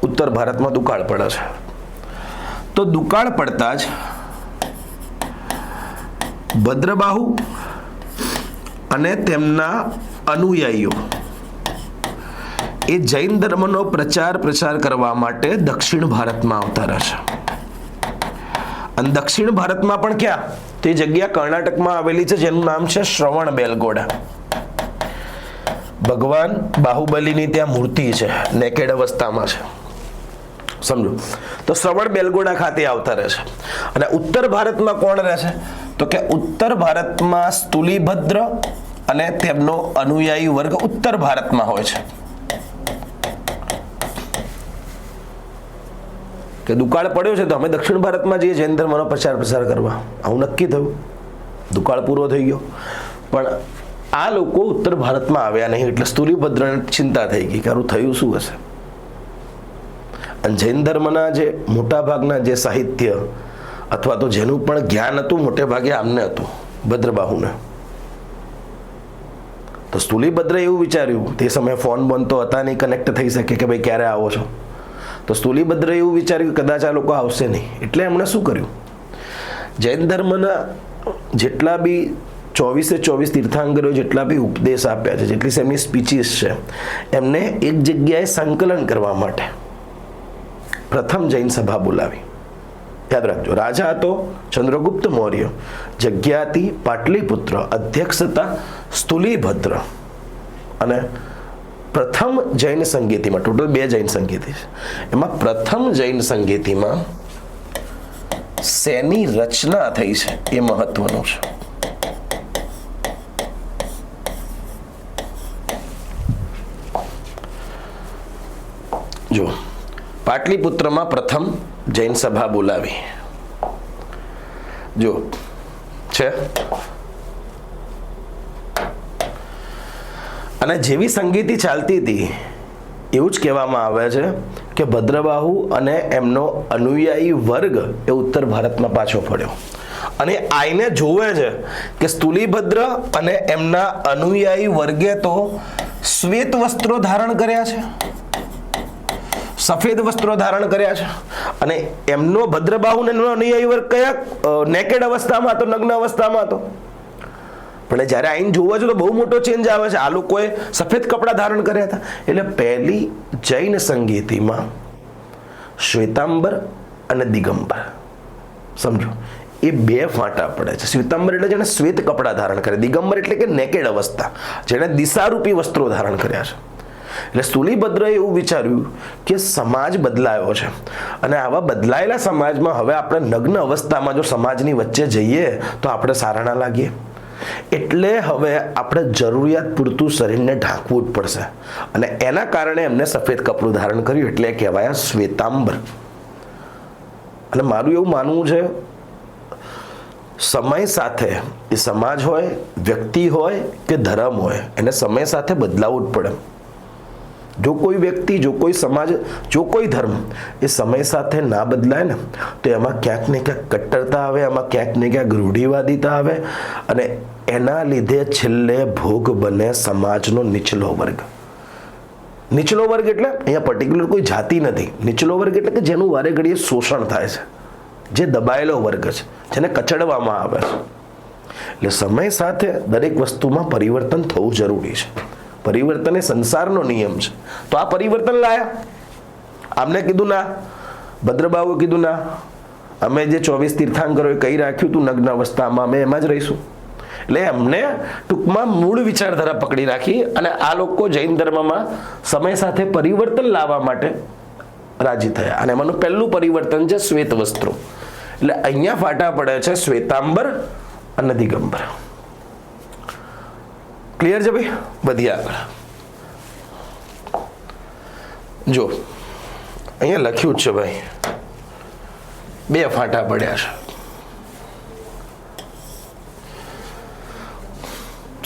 ઉત્તર ભારતમાં દુકાળ પડે છે. તો દુકાળ પડતા જ ભદ્રબાહુ અને તેમના અનુયાયીઓ એ જૈન ધર્મનો પ્રચાર કરવા માટે દક્ષિણ ભારતમાં આવતા રહેશે. અને દક્ષિણ ભારતમાં પણ ક્યાં? તે જગ્યા કર્ણાટકમાં આવેલી છે જેનું નામ છે શ્રવણ બેલગોડા. ભગવાન બાહુબલીની ત્યાં મૂર્તિ છે, નેકેડ અવસ્થામાં છે. સમજો. તો શ્રવણ બેલગોડા ખાતે આવતા રહેશે. અને ઉત્તર ભારતમાં કોણ રહેશે? તો કે ઉત્તર ભારતમાં સ્થૂલીભદ્ર અને તેમનો અનુયાયી વર્ગ ઉત્તર ભારતમાં હોય છે. કે દુકાળ પડ્યો છે તો અમે દક્ષિણ ભારતમાં જઈએ જૈન ધર્મનો પ્રચાર કરવા. આવું નક્કી થયું. દુકાળ પૂરો થઈ ગયો, પણ આ લોકો ઉત્તર ભારતમાં આવ્યા નહીં, એટલે સ્થૂલીભદ્રને ચિંતા થઈ ગઈ કે આનું થયું શું હશે. અને જૈન ધર્મના જે મોટા ભાગના જે સાહિત્ય અથવા તો જેનું પણ જ્ઞાન હતું મોટે ભાગે આમને હતું, ભદ્રબાહુને. તો સ્થૂલીભદ્રે એવું વિચાર્યું, તે સમયે ફોન બોન તો હતા નહીં, કનેક્ટ થઈ શકે કે ભાઈ ક્યારે આવો છો. તો સ્થૂલીભદ્રે એવું વિચાર્યું કે કદાચ આ લોકો આવશે નહીં, એટલે એમણે શું કર્યું? જૈન ધર્મના જેટલા બી 24 તીર્થંકરો જેટલા બી ઉપદેશ આપ્યા છે, જેટલી એમની સ્પીચીસ છે, એમને એક જગ્યાએ સંકલન કરવા માટે પ્રથમ જૈન સભા બોલાવી. યાદ રાખજો, રાજા હતો ચંદ્રગુપ્ત મૌર્ય, જગ્યા હતી પાટલીપુત્ર, અધ્યક્ષતા સ્થૂલીભદ્ર. અને પ્રથમ જૈન સંગીતિમાં ટોટલ 2 જૈન સંગીતિ છે, એમાં પ્રથમ જૈન સંગીતિમાં શેની રચના થઈ છે એ મહત્વનું છે. જો પાટલીપુત્રમાં પ્રથમ જૈન સભા બોલાવી. જો છે અને જેવી સંગીતિ ચાલતી હતી એવું જ કહેવામાં આવે છે કે ભદ્રબાહુ અને એમનો અનુયાયી વર્ગ એ ઉત્તર ભારતમાં પાછો ફર્યો અને આઈને જોવે છે કે સ્થૂલીભદ્ર અને એમના અનુયાયી વર્ગે તો શ્વેત વસ્ત્રો ધારણ કર્યા છે, સફેદ વસ્ત્રો ધારણ કર્યા છે, અને એમનો ભદ્રબાહુ ને એમનો અનુયાયી વર્ગ કયા નેકેડ અવસ્થામાં હતો, નગ્ન અવસ્થામાં હતો. પણ જ્યારે આઈને જોવા છો તો બહુ મોટો ચેન્જ આવે છે. આ લોકોએ સફેદ કપડાં ધારણ કર્યા હતા. એટલે પહેલી જૈન સંગીતિમાં શ્વેતાંબર અને દિગંબર, સમજો, એ બે ફાંટા પડે છે. શ્વેતાંબર એટલે જેને શ્વેત કપડાં ધારણ કરે, દિગંબર એટલે કે નેકેડ અવસ્થા, જેને દિશારૂપી વસ્ત્રો ધારણ કર્યા છે. એટલે સ્થૂલીભદ્રએ એવું વિચાર્યું કે સમાજ બદલાયો છે અને આવા બદલાયેલા સમાજમાં હવે આપણે નગ્ન અવસ્થામાં જો સમાજની વચ્ચે જઈએ તો આપણે સારા ના લાગીએ. એટલે હવે આપણે જરૂરિયાત પૂરતું શરીરને ઢાંકવું જ પડશે અને એના કારણે એમને સફેદ કપડું ધારણ કર્યું, એટલે કહેવાય શ્વેતાંબર. અને મારું એવું માનવું છે, સમય સાથે એ સમાજ હોય, વ્યક્તિ હોય કે ધર્મ હોય, એને સમય સાથે બદલાવવું જ પડે. જો કોઈ વ્યક્તિ, જો કોઈ સમાજ, જો કોઈ ધર્મ એ સમય સાથે ના બદલાય ને તો એમાં ક્યાંક ને ક્યાંક કટ્ટરતા આવે, એમાં ક્યાંક ને ક્યાંક રૂઢિવાદિતા આવે અને એના લીધે છેલ્લે ભોગ બને સમાજનો નીચલો વર્ગ. નીચલો વર્ગ એટલે અહીંયા પર્ટિક્યુલર કોઈ જાતિ નથી. નીચલો વર્ગ એટલે કે જેનું વારે ઘડીએ શોષણ થાય છે, જે દબાયેલો વર્ગ છે, જેને કચડવામાં આવે છે. એટલે સમય સાથે દરેક વસ્તુમાં પરિવર્તન થવું જરૂરી છે. પરિવર્તન એ સંસારનો નિયમ છે. તો આ પરિવર્તન લાયા. આમને કીધું ના, ભદ્રબાહુએ કીધું ના, અમે જે 24 તીર્થાંકરોએ કહી રાખ્યું હતું નગ્ન અવસ્થામાં અમે એમાં જ રહીશું. એટલે એમને ટૂંકમાં મૂળ વિચારધારા પકડી રાખી અને આ લોકો જૈન ધર્મમાં સમય સાથે પરિવર્તન લાવવા માટે રાજી થયા. અને એમાંનું પહેલું પરિવર્તન છે શ્વેત વસ્ત્રો. એટલે અહીંયા ફાટા પડે છે શ્વેતાંબર અને દિગંબર. ક્લિયર છે ભાઈ? વધીએ આગળ. જો અહીંયા લખ્યું જ છે ભાઈ, બે ફાટા પડ્યા છે.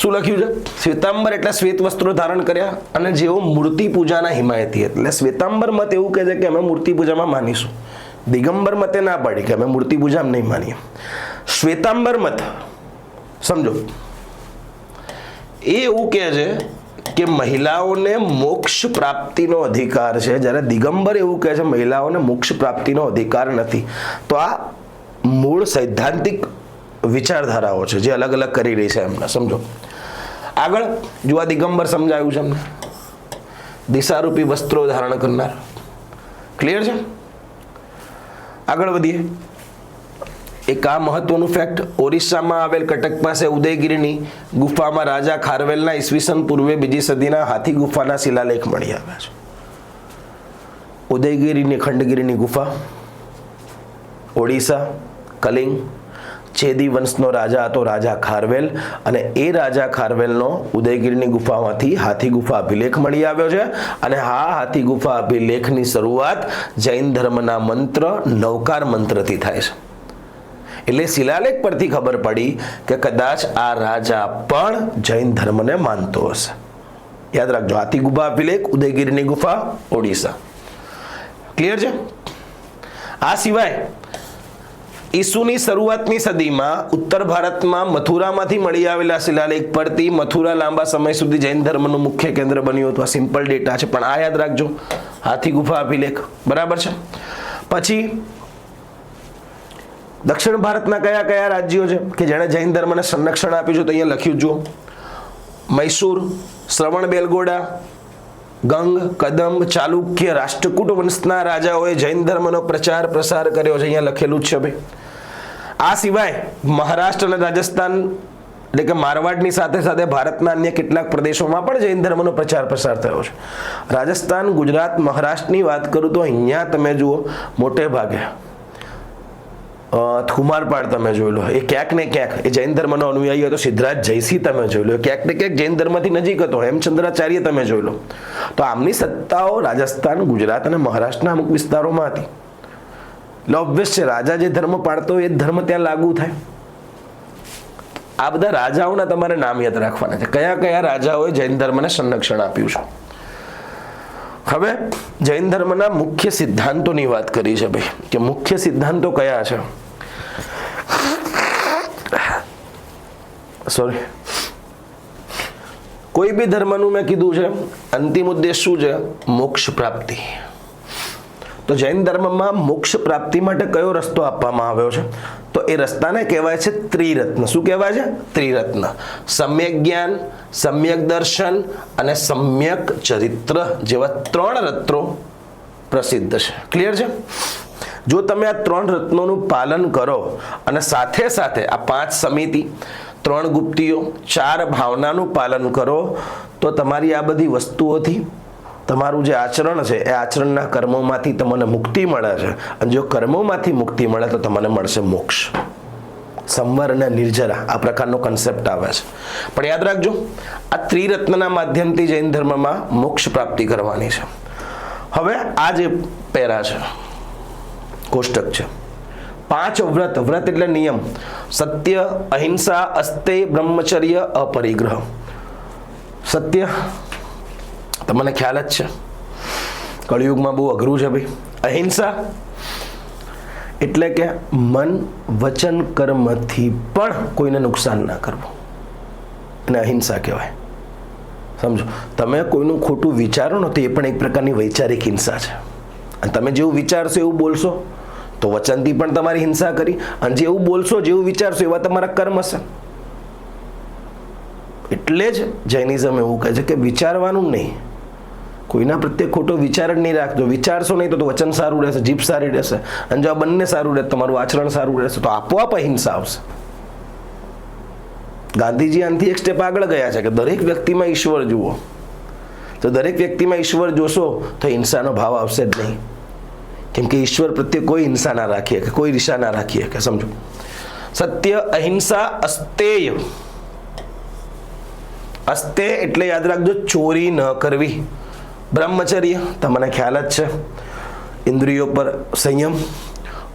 શું લખ્યું છે? શ્વેતાંબર એટલે શ્વેત વસ્ત્રો ધારણ કર્યા અને જેઓ મૂર્તિ પૂજાના હિમાયતી. એટલે શ્વેતાંબર મત એવું કહે છે કે અમે મૂર્તિ પૂજામાં માનીશું. દિગંબર મતે ના પાડી કે અમે મૂર્તિ પૂજામાં નહીં માનીએ. શ્વેતાંબર મત સમજો, એ એવું કહે છે કે મહિલાઓને મોક્ષ પ્રાપ્તિનો અધિકાર છે, જ્યારે દિગંબર એવું કહે છે મહિલાઓને મોક્ષ પ્રાપ્તિનો અધિકાર નથી. તો આ મૂળ સૈદ્ધાંતિક વિચારધારાઓ છે જે અલગ અલગ કરી રહી છે એમને. સમજો આગળ. જો આ દિગંબર સમજાયું છે અમને, દિશારૂપી વસ્ત્રો ધારણ કરનાર. ક્લિયર છે? આગળ વધીએ. એક આ મહત્વનું ફેક્ટ, ઓરિસ્સામાં આવેલ કટક પાસે ઉદયગીરીની ગુફામાં રાજા ખારવેલના ઈસવીસન પૂર્વે 2જી સદીના હાથી ગુફાના શિલાલેખ મળી આવ્યા છે. ઉદયગીરીની ખંડગીરીની ગુફા, ઓડિશા, કલિંગ. ચેદી વંશનો રાજા હતો રાજા ખારવેલ, અને એ રાજા ખારવેલનો ઉદયગીરીની ગુફામાંથી હાથી ગુફા અભિલેખ મળી આવ્યો છે. અને આ હાથી ગુફા અભિલેખની શરૂઆત જૈન ધર્મના મંત્ર નવકાર મંત્રથી થાય છે. એટલે શિલાલેખ પરથી ખબર પડી કે કદાચ આ રાજા પણ જૈન ધર્મને માનતો હશે. યાદ રાખજો, હાથી ગુફા અભિલેખ, ઉદયગીરીની ગુફા, ઓડિશા. ક્લિયર છે? આ સિવાય ઈસુની શરૂઆતની સદીમાં ઉત્તર ભારતમાં મથુરામાંથી મળી આવેલા શિલાલેખ પરથી મથુરા લાંબા સમય સુધી જૈન ધર્મનું મુખ્ય કેન્દ્ર બન્યું હતું. આ સિમ્પલ ડેટા છે, પણ આ યાદ રાખજો, હાથી ગુફા અભિલેખ. બરાબર છે? પછી દક્ષિણ ભારતના કયા કયા રાજ્યો છે કે જેણે જૈન ધર્મને સંરક્ષણ આપ્યું છે? તો અહીંયા લખ્યું જુઓ, મૈસૂર, શ્રવણ બેલગોડા, ગંગ, કદંબ, ચાલુક્ય, રાષ્ટ્રકૂટ વંશના રાજાઓએ જૈન ધર્મનો પ્રચાર પ્રસાર કર્યો છે. અહીંયા લખેલું જ છે ભાઈ. આ સિવાય મહારાષ્ટ્ર અને રાજસ્થાન એટલે કે મારવાડની સાથે સાથે ભારતના અન્ય કેટલાક પ્રદેશોમાં પણ જૈન ધર્મનો પ્રચાર પ્રસાર થયો છે. રાજસ્થાન, ગુજરાત, મહારાષ્ટ્રની વાત કરું તો અહીંયા તમે જુઓ મોટે ભાગે કુમારપાળ તમે જોઈ લો, એ ક્યાંક ને ક્યાંક એ જૈન ધર્મનો અનુયાયી હતો. સિદ્ધરાજ જયસિંહ તમે જોઈ લો, ક્યાંક ને ક્યાંક જૈન ધર્મથી નજીક હતો. હેમચંદ્રાચાર્ય તમે જોઈ લો. તો આમની સત્તાઓ રાજસ્થાન, ગુજરાત અને મહારાષ્ટ્રના અમુક વિસ્તારોમાં હતી. એટલે ઓબ્વિયસ છે રાજા જે ધર્મ પાળતો હોય એ ધર્મ ત્યાં લાગુ થાય. આ બધા રાજાઓના તમારે નામ યાદ રાખવાના છે, કયા કયા રાજાઓએ જૈન ધર્મને સંરક્ષણ આપ્યું છે. હવે જૈન ધર્મના મુખ્ય સિદ્ધાંતોની વાત કરી છે ભાઈ, કે મુખ્ય સિદ્ધાંતો કયા છે. સોરી, કોઈ બી ધર્મનું મેં કીધું છે અંતિમ ઉદ્દેશ શું છે? મોક્ષ પ્રાપ્તિ. તો જૈન ધર્મમાં મોક્ષ પ્રાપ્તિ માટે કયો રસ્તો આપવામાં આવ્યો છે? તો એ રસ્તાને કહેવાય છે ત્રિરત્ન. શું કહેવાય છે? ત્રિરત્ન. સમ્યક જ્ઞાન, સમ્યક દર્શન અને સમ્યક ચરિત્ર જેવા 3 રત્નો પ્રસિદ્ધ છે. ક્લિયર છે? જો તમે આ 3 રત્નોનું પાલન કરો અને સાથે સાથે આ 5 સમિતિ, 3 ગુપ્તિઓ, 4 ભાવનાનું પાલન કરો તો તમારી આ બધી વસ્તુઓથી તમારું જે આચરણ છે એ આચરણના કર્મોમાંથી તમને મુક્તિ મળે છે. અને જો કર્મોમાંથી મુક્તિ મળે તો તમને મળશે મોક્ષ. સંવર અને નિર્જરા આ પ્રકારનો કન્સેપ્ટ આવે છે. પણ યાદ રાખજો, આ ત્રિરત્નના માધ્યમથી જૈન ધર્મમાં મોક્ષ પ્રાપ્તિ કરવાની છે. હવે આ જે પેરા છે, કોષ્ટક છે, 5 વ્રત. વ્રત એટલે નિયમ. સત્ય, અહિંસા, અસ્તેય, બ્રહ્મચર્ય, અપરિગ્રહ. સત્ય તમને ખ્યાલ જ છે, કળિયુગમાં બહુ અઘરું છે ભાઈ. અહિંસા એટલે કે મન, વચન, કર્મથી પણ કોઈને નુકસાન ના કરવું, અને અહિંસા કહેવાય. સમજો, તમે કોઈનું ખોટું વિચારો ને તો એ પણ એક પ્રકારની વૈચારિક હિંસા છે. અને તમે જેવું વિચારશો એવું બોલશો તો વચનથી પણ તમારી હિંસા કરી, અને જેવું બોલશો જેવું વિચારશો એવા તમારા કર્મ હશે. એટલે જ જૈનિઝમ એવું કહે છે કે વિચારવાનું નહીં, કોઈના પ્રત્યે ખોટો વિચાર જ નહીં રાખજો. વિચારશો નહીં તો વચન સારું રહેશે, જીભ સારી રહેશે, અને જો આ બંને સારું રહે તમારું આચરણ સારું રહેશે તો આપોઆપ અહિંસા આવશે. ગાંધીજી આનાથી એક સ્ટેપ આગળ ગયા છે કે દરેક વ્યક્તિમાં ઈશ્વર જુઓ. તો દરેક વ્યક્તિમાં ઈશ્વર જોશો તો હિંસાનો ભાવ આવશે જ નહીં, કેમ કે ઈશ્વર પ્રત્યે કોઈ હિંસા ના રાખીએ કે કોઈ ઈર્ષા ના રાખીએ કે. સમજો, સત્ય, અહિંસા, અસ્તેય. અસ્તેય એટલે યાદ રાખજો ચોરી ન કરવી. બ્રહ્મચર્ય તમને ખ્યાલ જ છે, ઇન્દ્રિયો પર સંયમ.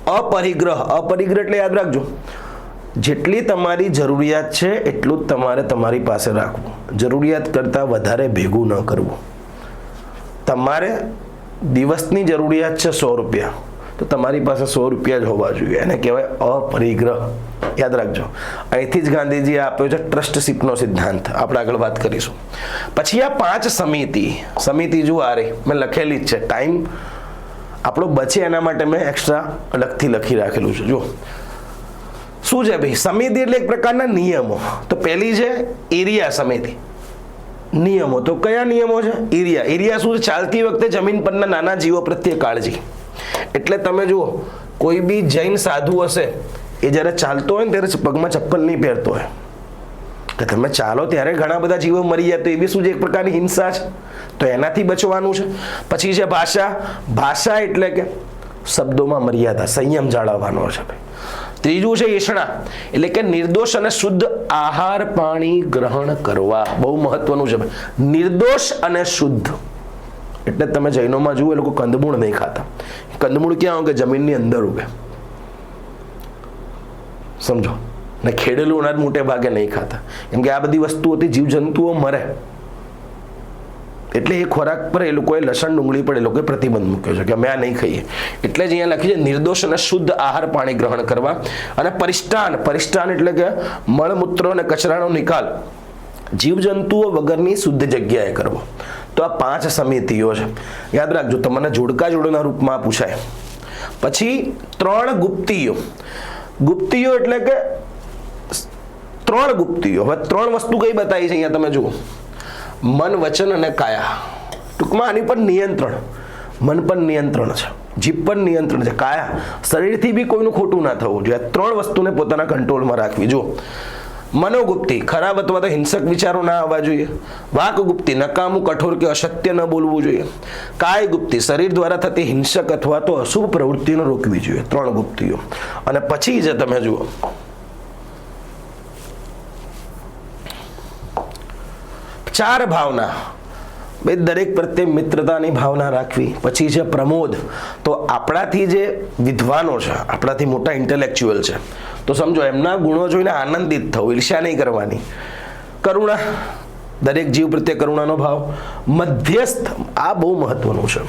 અપરિગ્રહ. અપરિગ્રહ એટલે યાદ રાખજો જેટલી તમારી જરૂરિયાત છે એટલું જ તમારે તમારી પાસે રાખવું, જરૂરિયાત કરતાં વધારે ભેગું ન કરવું. તમારે દિવસની જરૂરિયાત છે 100 રૂપિયા, તો તમારી પાસે 100 રૂપિયા જ હોવા જોઈએ. એને કહેવાય અપરિગ્રહ. યાદ રાખજો, અહીંથી જ ગાંધીજીએ આપ્યો છે ટ્રસ્ટશીપનો સિદ્ધાંત. આપણે આગળ વાત કરીશું. પછી આ 5 સમિતિ. સમિતિ જુઓ આ રહી, મેં લખેલી જ છે. ટાઈમ આપણો બચે એના માટે મેં એક્સ્ટ્રા અલગથી લખી રાખેલું છે. જો શું છે ભાઈ, સમિતિ એટલે એક પ્રકારના નિયમો. તો પહેલી છે એરિયા સમિતિ. નિયમો તો કયા નિયમો છે? એરિયા. એરિયા શું છે? ચાલતી વખતે જમીન પરના નાના જીવો પ્રત્યે કાળજી. એટલે તમે જુઓ, કોઈ બી જૈન સાધુ હશે એ જ્યારે ચાલતો હોય ને ત્યારે પગમાં ચપ્પલ નહીં પહેરતો હોય, કે તમે ચાલો ત્યારે ઘણા બધા જીવો મરી જાય, તો એ બી શું છે? એક પ્રકારની હિંસા છે. તો એનાથી બચવાનું છે. પછી છે ભાષા. ભાષા એટલે કે શબ્દોમાં મર્યાદા, સંયમ જાળવવાનો છે ભાઈ. ત્રીજું છે એષણા, એટલે કે નિર્દોષ અને શુદ્ધ આહાર પાણી ગ્રહણ કરવા. બહુ મહત્વનું છે ભાઈ, નિર્દોષ અને શુદ્ધ. એટલે તમે જૈનોમાં જુઓ એ લોકો કંદમૂળ નહીં ખાતા. કંદમૂળ ક્યાં હોય? કે જમીનની અંદર ઉગે. સમજો, ને ખેડેલું અનાજ મોટે ભાગે નહીં ખાતા, કેમ કે આ બધી વસ્તુઓથી જીવજંતુઓ મરે. એટલે એ ખોરાક પર એ લોકોએ લસણ ડુંગળી પર એ લોકોએ પ્રતિબંધ મૂક્યો છે કે અમે આ નહીં ખાઈએ. એટલે જ અહીંયા લખી છે નિર્દોષ અને શુદ્ધ આહાર પાણી ગ્રહણ કરવા. અને પરિષ્ટાન. પરિષ્ટાન એટલે કે મળમૂત્ર અને કચરાનો નિકાલ જીવજંતુઓ વગરની શુદ્ધ જગ્યાએ કરવો. તો આ 5 સમિતિઓ છે. યાદ રાખજો, તમને જોડકા જોડના રૂપમાં પૂછાય. પછી 3 ગુપ્તિઓ. ગુપ્તિઓ એટલે કે 3 ગુપ્તિઓ. હવે 3 વસ્તુ કઈ બતાવી છે અહીંયા તમે જુઓ, મન, વચન અને કાયા. ટૂંકમાં આની પર નિયંત્રણ. મન પર નિયંત્રણ છે, જીભ પર નિયંત્રણ છે, કાયા શરીરથી બી કોઈનું ખોટું ના થવું જોઈએ. 3 વસ્તુને પોતાના કંટ્રોલમાં રાખવી. જુઓ, મનોગુપ્તિ, ખરાબ અથવા તો હિંસક વિચારો ના આવવા જોઈએ. વાકગુપ્તિ, નકામું, કઠોર કે અસત્ય ન બોલવું જોઈએ. કાય ગુપ્તિ, શરીર દ્વારા થતી હિંસક અથવા તો અશુભ પ્રવૃત્તિને રોકવી જોઈએ. 3 ગુપ્તિઓ. અને પછી જે તમે જુઓ, ચાર ભાવના. ભાઈ દરેક પ્રત્યે મિત્રતાની ભાવના રાખવી. પછી છે પ્રમોદ. તો આપણાથી જે વિદ્વાનો છે, આપણાથી મોટા ઇન્ટેલેક્ચ્યુઅલ છે, તો સમજો એમના ગુણો જોઈને આનંદિત થવું, ઈર્ષ્યા નહીં કરવાની. કરુણા, દરેક જીવ પ્રત્યે કરુણાનો ભાવ. મધ્યસ્થ, આ બહુ મહત્વનું છે.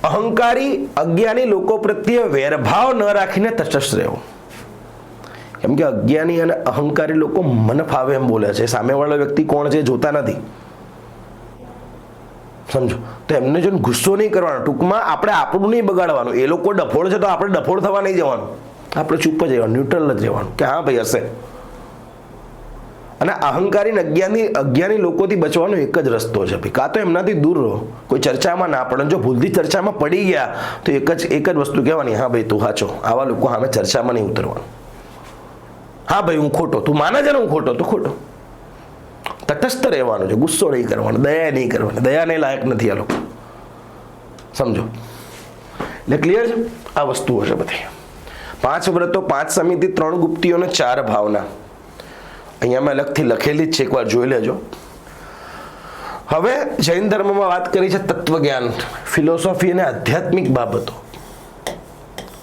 અહંકારી, અજ્ઞાની લોકો પ્રત્યે વેરભાવ ન રાખીને તટસ્થ રહેવું. કેમ કે અજ્ઞાની અને અહંકારી લોકો મન ફાવે એમ બોલે છે, સામેવાળો વ્યક્તિ કોણ છે જોતા નથી. સમજો, તો એમને જોઈને ગુસ્સો નહીં કરવાનો. ટૂંકમાં આપણે આપણું નહીં બગાડવાનું. એ લોકો ડફોળ છે તો આપણે ડફોળ થવા નહીં જવાનું, આપણે ચૂપ જ રહેવાનું, ન્યુટ્રલ જ રહેવાનું કે હા ભાઈ હશે. અને અહંકારી ને અજ્ઞાની લોકોથી બચવાનો એક જ રસ્તો છે ભાઈ, કાં તો એમનાથી દૂર રહો, કોઈ ચર્ચામાં ના પડે. જો ભૂલથી ચર્ચામાં પડી ગયા તો એક જ વસ્તુ કહેવાની, હા ભાઈ તું સાચો. આવા લોકો સામે ચર્ચામાં નહીં ઉતરવાનું. હા ભાઈ હું ખોટો, તું માને છે ને હું ખોટો, તો ખોટો. તટસ્થ રહેવાનું છે, ગુસ્સો નહીં કરવાનો, દયા નહીં કરવાની. દયાને લાયક નથી આ લોકો, સમજો. એટલે ક્લિયર છે, આ વસ્તુઓ છે બધી. 5 વ્રતો, 5 સમિતિ, 3 ગુપ્તીઓ અને 4 ભાવના. અહીંયા મેં અલગથી લખેલી જ છે, એકવાર જોઈ લેજો. હવે જૈન ધર્મમાં વાત કરી છે તત્વજ્ઞાન, ફિલોસોફી અને આધ્યાત્મિક બાબતો.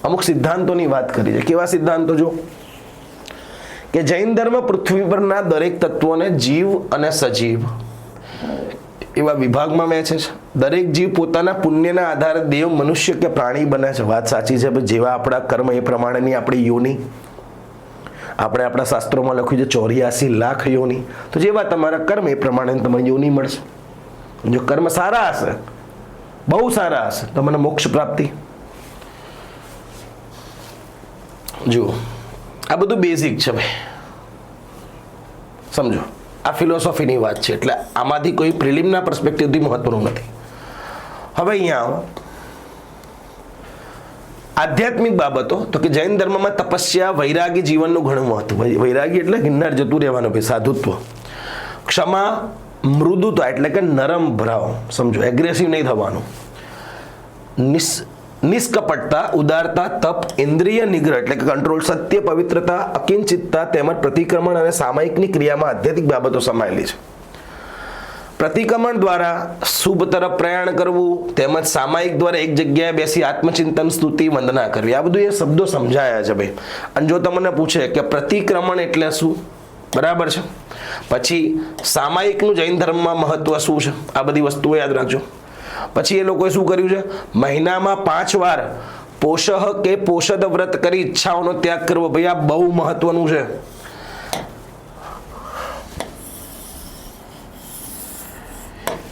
અમુક સિદ્ધાંતોની વાત કરી છે. કેવા સિદ્ધાંતો? જો કે જૈન ધર્મ પૃથ્વી પરના દરેક તત્વોને જીવ અને સજીવ એવા વિભાગમાં વહેંચે છે. દરેક જીવ પોતાના પુણ્યના આધારે દેવ, મનુષ્ય કે પ્રાણી બને છે. વાત સાચી છે. જેવા આપણા કર્મ એ પ્રમાણેની આપણી યોની. આપણે આપણા શાસ્ત્રોમાં લખ્યું છે 84 લાખ યોની. તો જેવા તમારા કર્મ એ પ્રમાણે તમારી યોની મળશે. જો કર્મ સારા હશે, બહુ સારા હશે, તો મને મોક્ષ પ્રાપ્તિ. જુઓ, આ બધું બેઝિક છે ભાઈ, સમજો. આ ફિલોસોફીની વાત છે, એટલે આમાંથી કોઈ પ્રિલિમના પર્સપેક્ટિવથી મહત્વનું નથી. હવે અહીંયા આવો, આધ્યાત્મિક બાબતો. તો કે જૈન ધર્મમાં તપસ્યા, વૈરાગી જીવનનું ઘણું મહત્વ. વૈરાગી એટલે ગિરનાર જતું રહેવાનું ભાઈ, સાધુત્વ. ક્ષમા, મૃદુતા એટલે કે નરમ ભાવ, સમજો, એગ્રેસિવ નહીં થવાનું. નિષ્કપટતા, ઉદારતા, તપ, ઇન્દ્રિય નિગ્રહ એટલે કે કંટ્રોલ, સત્ય, પવિત્રતા, અકિંચિતતા તેમજ પ્રતિક્રમણ અને સામાયિકની ક્રિયામાં આધ્યાત્મિક બાબતો સમાયેલી છે. પ્રતિક્રમણ દ્વારા શુભ તરફ પ્રયાણ કરવું, તેમજ સામાયિક દ્વારા એક જગ્યાએ બેસી આત્મચિંતન, સ્તુતિ, વંદના કરવી. આ બધું એ શબ્દો સમજાયા છે ભાઈ. અને જો તમને પૂછે કે પ્રતિક્રમણ એટલે શું, બરાબર છે, પછી સામાયિકનું જૈન ધર્મમાં મહત્વ શું છે, આ બધી વસ્તુઓ યાદ રાખજો. પછી એ લોકોએ શું કર્યું છે, મહિનામાં 5 વાર પોષહ કે પોષદ વ્રત કરી ઈચ્છાઓનો ત્યાગ કરવો. ભાઈ આ બહુ મહત્વનું છે.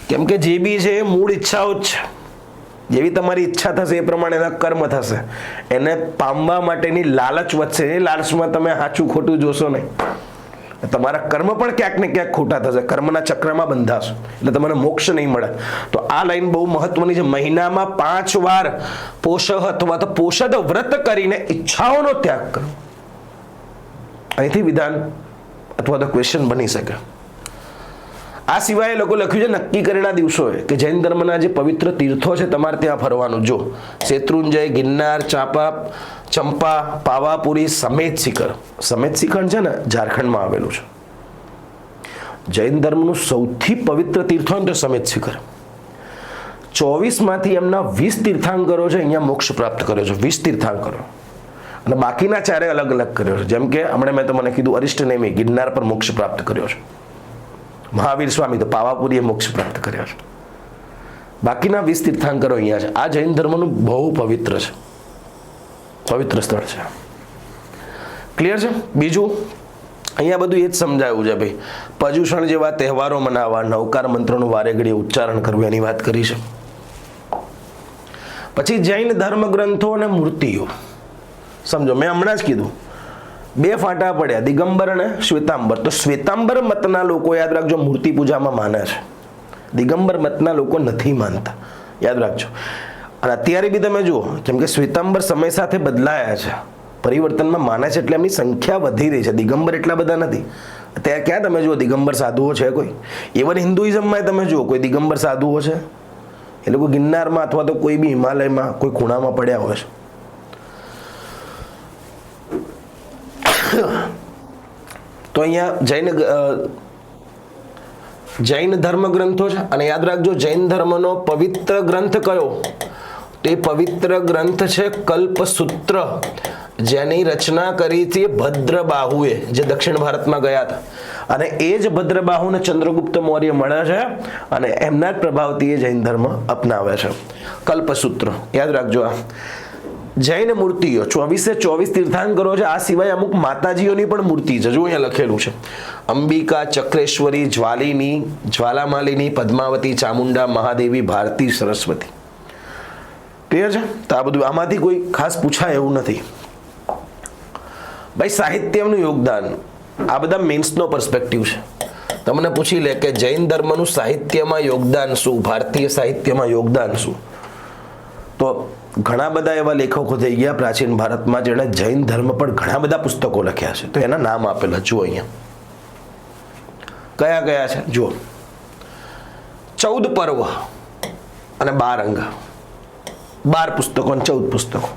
કેમ કે જે બી છે એ મૂળ ઈચ્છાઓ જ છે. જેવી તમારી ઈચ્છા થશે એ પ્રમાણે એના કર્મ થશે. એને પામવા માટેની લાલચ વધશે. એ લાલચમાં તમે સાચું ખોટું જોશો નહીં, તમારા કર્મ પણ ક્યાંક ને ક્યાંક ખોટા થશે. કર્મના ચક્રમાં બંધાશો એટલે તમને મોક્ષ નહીં મળે. તો આ લાઈન બહુ મહત્વની છે. મહિનામાં 5 વાર પોષહ અથવા તો પોષદ વ્રત કરીને ઈચ્છાઓનો ત્યાગ કરો. અહીંથી વિધાન અથવા તો ક્વેશ્ચન બની શકે. આ સિવાય એ લોકો લખ્યું છે નક્કી કરેલા દિવસોએ કે જૈન ધર્મના જે પવિત્ર તીર્થો છે તમારે ત્યાં ફરવાનું. જો શેત્રુંજય, ગિરનાર, ચંપા, પાવાપુરી, સમેત શિખર. સમેત શિખર છે ને ઝારખંડમાં આવેલું છે. જૈન ધર્મનું સૌથી પવિત્ર તીર્થ હોય ને તો સમેત શિખર. 24માંથી એમના 20 તીર્થાંકરો છે અહીંયા મોક્ષ પ્રાપ્ત કર્યો છે. 20 તીર્થાંકરો, અને બાકીના 4 અલગ અલગ કર્યો છે. જેમ કે હમણાં મેં તમને કીધું અરિષ્ટનેમી ગિરનાર પર મોક્ષ પ્રાપ્ત કર્યો છે. મહાવીર સ્વામી તો પાવાપુરીએ મોક્ષ પ્રાપ્ત કર્યા છે. બાકીના 20 તીર્થાંકરો અહીંયા છે. આ જૈન ધર્મનું બહુ પવિત્ર છે, પવિત્ર સ્થળ છે. ક્લિયર છે? બીજું અહીંયા બધું એ જ સમજાયું છે ભાઈ. પર્યુષણ જેવા તહેવારો મનાવવા, નવકાર મંત્રોનું વારે ઘડીએ ઉચ્ચારણ કરવું, એની વાત કરી છે. પછી જૈન ધર્મ ગ્રંથો અને મૂર્તિઓ. સમજો, મેં હમણાં જ કીધું 2 ફાંટા પડ્યા, દિગંબર અને શ્વેતાંબર. તો શ્વેતાંબર મતના લોકો યાદ રાખજો મૂર્તિ પૂજામાં માને છે. દિગંબર મતના લોકો નથી માનતા, યાદ રાખજો. અને અત્યારે બી તમે જુઓ, જેમ કે શ્વેતાંબર સમય સાથે બદલાયા છે, પરિવર્તનમાં માને છે, એટલે એમની સંખ્યા વધી રહી છે. દિગંબર એટલા બધા નથી. અત્યારે ક્યાં તમે જુઓ દિગંબર સાધુઓ છે કોઈ? ઇવન હિન્દુઇઝમમાં તમે જુઓ કોઈ દિગંબર સાધુઓ છે? એ લોકો ગિરનારમાં અથવા તો કોઈ બી હિમાલયમાં કોઈ ખૂણામાં પડ્યા હોય છે. તો અહીંયા જૈન ધર્મ ગ્રંથો છે અને યાદ રાખજો જૈન ધર્મનો પવિત્ર ગ્રંથ કયો? તે પવિત્ર ગ્રંથ છે કલ્પસૂત્ર, જેની રચના કરી હતી ભદ્રબાહુએ, જે દક્ષિણ ભારતમાં ગયા હતા. અને એ જ ભદ્રબાહુને ચંદ્રગુપ્ત મૌર્ય મળે છે અને એમના જ પ્રભાવથી એ જૈન ધર્મ અપનાવે છે. કલ્પસૂત્ર યાદ રાખજો. આ જૈન મૂર્તિઓ 24 તીર્થાંકરો છે. આ સિવાય અમુક માતાજીઓની પણ મૂર્તિ છે. જો અહીંયા લખેલું છે અંબિકા, ચક્રેશ્વરી, જ્વાલિની, જ્વાલામાલિની, પદ્માવતી, ચામુંડા, મહાદેવી, ભારતી, સરસ્વતી. ક્લિયર છે? તો આ બધું આમાંથી કોઈ ખાસ પૂછાય એવું નથી. ભાઈ સાહિત્યનું યોગદાન, આ બધા મેન્સનો પર્સપેક્ટિવ છે. તમને પૂછી લે કે જૈન ધર્મનું સાહિત્યમાં યોગદાન શું, ભારતીય સાહિત્યમાં યોગદાન શું, તો ઘણા બધા એવા લેખકો થઈ ગયા પ્રાચીન ભારતમાં જેણે જૈન ધર્મ પર ઘણા બધા પુસ્તકો લખ્યા છે. તો એના નામ આપેલા જુઓ અહીંયા. કયા કયા છે જુઓ. 14 પર્વ અને 12 અંગ, 12 પુસ્તકો અને 14 પુસ્તકો.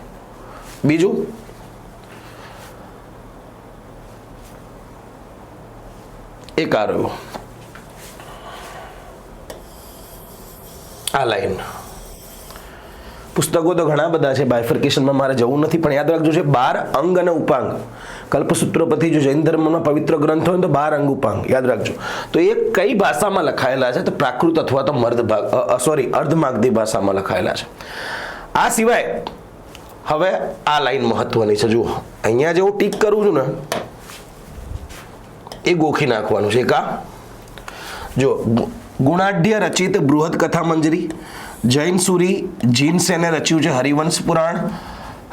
બીજું એક આ રહ્યું, આ લાઈન. પુસ્તકો તો ઘણા બધા છે, બાયફર્કેશનમાં મારે જવું નથી, પણ યાદ રાખજો છે 12 અંગ અને ઉપાંગ. કલ્પસૂત્ર પછી જો જૈન ધર્મનો પવિત્ર ગ્રંથ હોય તો 12 અંગ ઉપાંગ યાદ રાખજો. તો એ કઈ ભાષામાં લખાયેલા છે? તો પ્રાકૃત અથવા તો અર્ધમાગધી ભાષામાં લખાયેલા છે. આ સિવાય હવે આ લાઈન મહત્વની છે. જુઓ અહીંયા જે હું ટીક કરું છું ને એ ગોખી નાખવાનું છે. કા જો ગુણાઢ્ય રચિત બૃહદ કથા મંજરી, જૈન સુરી જીનસેને રચ્યું છે હરિવંશ પુરાણ,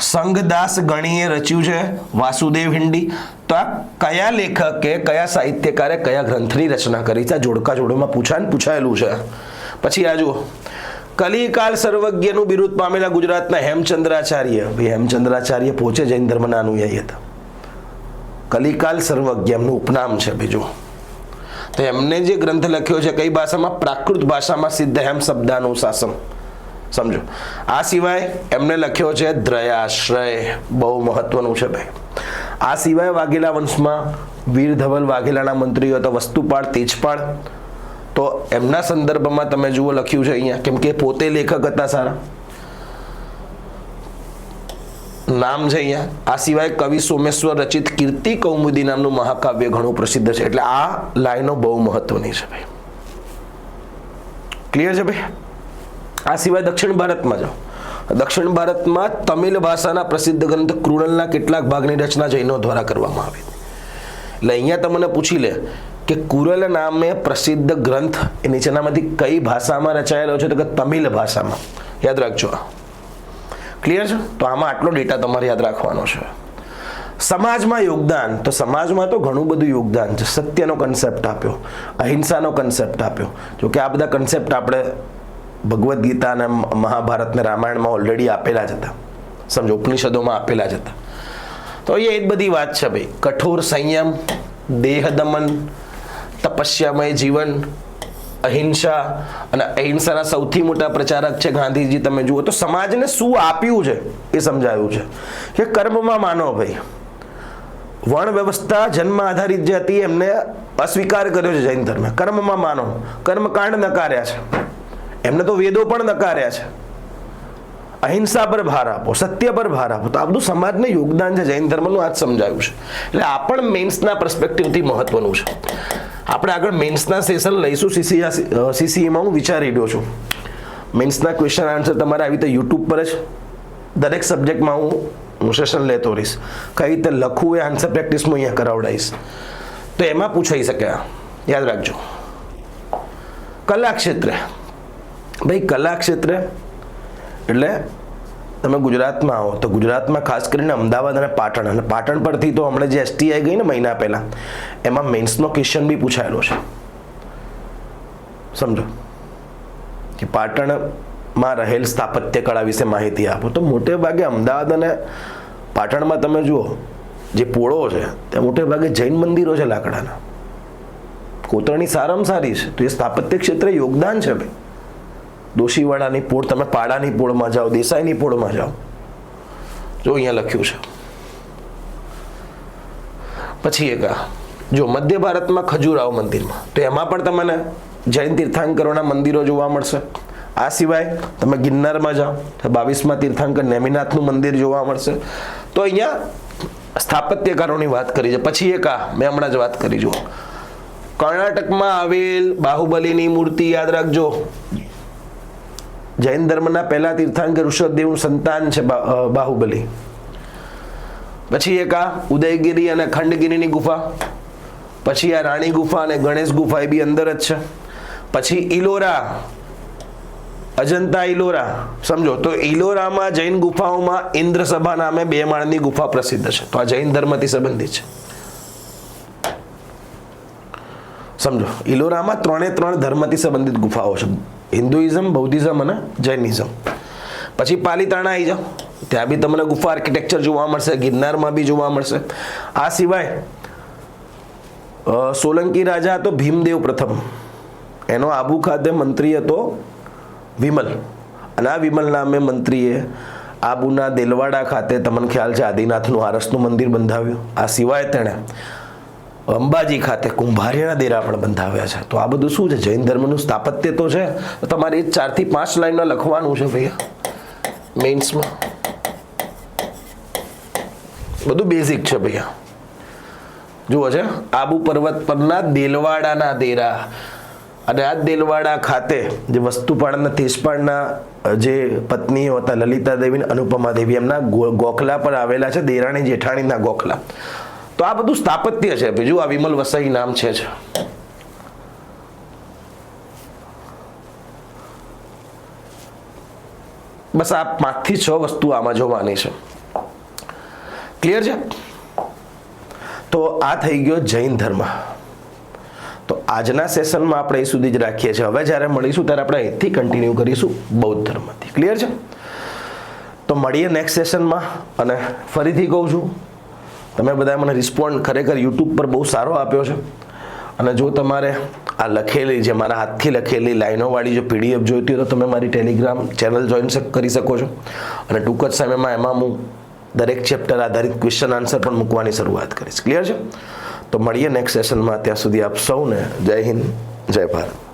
સંઘદાસ ગણીએ રચ્યું છે વાસુદેવ હિંડી. તો આ કયા લેખકે, કયા સાહિત્યકારે કયા ગ્રંથની રચના કરી છે? જોડકા જોડોમાં પૂછાયેલું છે. પછી આ જુઓ કલિકાલ સર્વજ્ઞનું બિરુદ પામેલા ગુજરાતના હેમચંદ્રાચાર્ય. ભાઈ હેમચંદ્રાચાર્ય પોતે જૈન ધર્મના અનુયાયી હતા. કલિકાલ સર્વજ્ઞ એમનું ઉપનામ છે. બીજું તો એમને જે ગ્રંથ લખ્યો છે કઈ ભાષામાં? પ્રાકૃત ભાષામાં સિદ્ધ હેમ શબ્દાનુશાસન. સમજો. આ સિવાય એમને લખ્યો છે દ્રયાશ્રય, બહુ મહત્વનું છે ભાઈ. આ સિવાય વાઘેલા વંશમાં વીર ધવલ વાઘેલાના મંત્રીઓ હતા વસ્તુપાળ, તેજપાળ. તો એમના સંદર્ભમાં તમે જુઓ લખ્યું છે અહીંયા, કેમ કે પોતે લેખક હતા સારા. નામ છે અહીંયા. આ સિવાય કવિ સોમેશ્વર રચિત કીર્તિ કૌમુદી નામનું મહાકાવ્ય ઘણું પ્રસિદ્ધ છે. એટલે આ લાઈનો બહુ મહત્વની છે ભાઈ. ક્લિયર છે ભાઈ? આ સિવાય દક્ષિણ ભારતમાં જાઓ. દક્ષિણ ભારતમાં તમિલ ભાષાના પ્રસિદ્ધ ગ્રંથ કૃણલના કેટલાક ભાગની રચના જૈનો દ્વારા કરવામાં આવી. એટલે અહીંયા તમને પૂછી લે કે કુરલ નામે પ્રસિદ્ધ ગ્રંથ એ નીચેનામાંથી કઈ ભાષામાં રચાયેલો છે? તો કે તમિલ ભાષામાં. યાદ રાખજો. ક્લિયર છે? તો આમાં આટલો ડેટા તમારે યાદ રાખવાનો છે. સમાજમાં યોગદાન, તો સમાજમાં તો ઘણું બધું યોગદાન છે. સત્યનો કન્સેપ્ટ આપ્યો, અહિંસાનો કન્સેપ્ટ આપ્યો. જો કે આ બધા કન્સેપ્ટ આપણે ભગવદ્ ગીતા અને મહાભારત ને રામાયણમાં ઓલરેડી આપેલા જ હતા. સમજો, ઉપનિષદોમાં આપેલા જ હતા. તો એ જ બધી વાત છે ભાઈ. કઠોર સંયમ, દેહ દમન, તપસ્યામય જીવન, અહિંસા, અને અહિંસાના સૌથી મોટા પ્રચારક છે ગાંધીજી. તમે જુઓ તો સમાજને શું આપ્યું છે એ સમજાયું છે કે કર્મમાં માનો ભાઈ. વર્ણ વ્યવસ્થા જન્મ આધારિત જે હતી એમને અસ્વીકાર કર્યો છે જૈન ધર્મે. કર્મમાં માનો, કર્મકાંડ નકાર્યા છે એમને. તો વેદો પણ નકાર્યા છે. અહિંસા પર ભાર આપો, સત્ય પર ભાર આપો. તો આ બધું સમાજને યોગદાન છે જૈન ધર્મનું. આ જ સમજાયું છે. એટલે આ પણ મેન્સના પર્સપેક્ટિવથી મહત્વનું છે. આપણે આગળ મેન્સના સેશન લઈશું. સીસીઈમાં હું વિચારી રહ્યો છું મેન્સના ક્વેશ્ચન આન્સર તમારે આવી રીતે યુટ્યુબ પર જ દરેક સબ્જેક્ટમાં હું સેશન લેતો રહીશ. કઈ રીતે લખવું એ આન્સર પ્રેક્ટિસ હું અહીંયા કરાવડાવીશ. તો એમાં પૂછાઈ શકે. યાદ રાખજો. કલા ક્ષેત્રે ભાઈ, કલા ક્ષેત્રે એટલે તમે ગુજરાતમાં આવો તો ગુજરાતમાં ખાસ કરીને અમદાવાદ અને પાટણ. અને પાટણ પરથી તો હમણાં જે એસટીઆઈ ગઈ ને મહિના પહેલા, એમાં મેન્સનો ક્વેશ્ચન બી પૂછાયેલો છે. સમજો કે પાટણમાં રહેલ સ્થાપત્ય કળા વિશે માહિતી આપો. તો મોટે ભાગે અમદાવાદ અને પાટણમાં તમે જુઓ જે પોળો છે ત્યાં મોટે ભાગે જૈન મંદિરો છે લાકડાના. કોતરણી સારામાં સારી છે. તો એ સ્થાપત્ય ક્ષેત્રે યોગદાન છે ભાઈ. દોશીવાડાની પોળ, તમે પાડાની પોળમાં જાઓ, દેસાઈની પોળમાં જાઓ. જો અહીંયા લખ્યું છે. પછી એક જો મધ્ય ભારતમાં ખજુરાહો મંદિરમાં, તો એમાં પણ તમને જૈન તીર્થંકરોના મંદિરો જોવા મળશે. આ સિવાય તમે ગિરનારમાં જાઓ તો 22મા તીર્થંકર નેમિનાથનું મંદિર જોવા મળશે. તો અહીંયા સ્થાપત્યકારોની વાત કરી છે. પછી એક મેં હમણાં જ વાત કરી, જુઓ કર્ણાટકમાં આવેલ બાહુબલીની મૂર્તિ યાદ રાખજો. જૈન ધર્મના પહેલા તીર્થંકર ઋષભદેવનું સંતાન છે બાહુબલી. પછી એક ઉદયગીરી અને ખંડગીરીની ગુફા. પછી આ રાણી ગુફા અને ગણેશ ગુફા એ બી અંદર જ છે. પછી ઇલોરા, અજંતા ઇલોરા, સમજો તો ઇલોરામાં જૈન ગુફાઓમાં ઇન્દ્રસભા નામે 2 માળની ગુફા પ્રસિદ્ધ છે. તો આ જૈન ધર્મથી સંબંધિત છે. સમજો ઇલોરામાં 3 ધર્મથી સંબંધિત ગુફાઓ છે, હિન્દુઇઝમ, બૌદ્ધિઝમ અને જૈનિઝમ. પછી પાલીતાણા આવી જાઓ, ત્યાં બી તમને ગુફા આર્કિટેક્ચર જોવા મળશે. ગિરનારમાં બી જોવા મળશે. આ સિવાય સોલંકી રાજા હતો ભીમદેવ પ્રથમ, એનો આબુ ખાતે મંત્રી હતો વિમલ, અને આ વિમલ નામે મંત્રીએ આબુના દેલવાડા ખાતે તમને ખ્યાલ છે આદિનાથનું આરસનું મંદિર બંધાવ્યું. આ સિવાય તેણે અંબાજી ખાતે કુંભારિયાના દેરા પણ બંધાવ્યા છે. તો આ બધું શું છે? જૈન ધર્મનું સ્થાપત્ય તો છે. તો તમારે 4 થી 5 લાઈનમાં લખવાનું છે ભૈયા મેઇન્સમાં. બધું બેઝિક છે ભૈયા. જુઓ છે આબુ પર્વત પરના દેલવાડાના દેરા, અને આ દેલવાડા ખાતે જે વસ્તુપાળના તેજપાળના જે પત્નીઓ હતા લલિતા દેવી અને અનુપમા દેવી, એમના ગોખલા પર આવેલા છે, દેરાણી જેઠાણીના ગોખલા. તો આ બધું સ્થાપત્ય છે. બીજું આ વિમલ વસાઈ નામ છે. બસ આ 5 થી 6 વસ્તુ આમાં જોવાની છે. ક્લિયર છે? તો આ થઈ ગયો જૈન ધર્મ. તો આજના સેશનમાં આપણે એ સુધી જ રાખીએ છીએ. હવે જ્યારે મળીશું ત્યારે આપણે અહીંથી કન્ટિન્યુ કરીશું બૌદ્ધ ધર્મથી. ક્લિયર છે? તો મળીએ નેક્સ્ટ સેશનમાં. અને ફરીથી કહું છું, તમે બધા મને રિસ્પોન્ડ ખરેખર યુટ્યુબ પર બહુ સારો આપ્યો છે. અને જો તમારે આ લખેલી જે મારા હાથથી લખેલી લાઈનોવાળી જો PDF જોઈતી હોય તો તમે મારી ટેલિગ્રામ ચેનલ જોઈન કરી શકો છો. અને ટૂંક જ સમયમાં એમાં હું દરેક ચેપ્ટર આધારિત ક્વેશ્ચન આન્સર પણ મૂકવાની શરૂઆત કરીશ. ક્લિયર છે? તો મળીએ નેક્સ્ટ સેશનમાં. ત્યાં સુધી આપ સૌને જય હિન્દ, જય ભારત.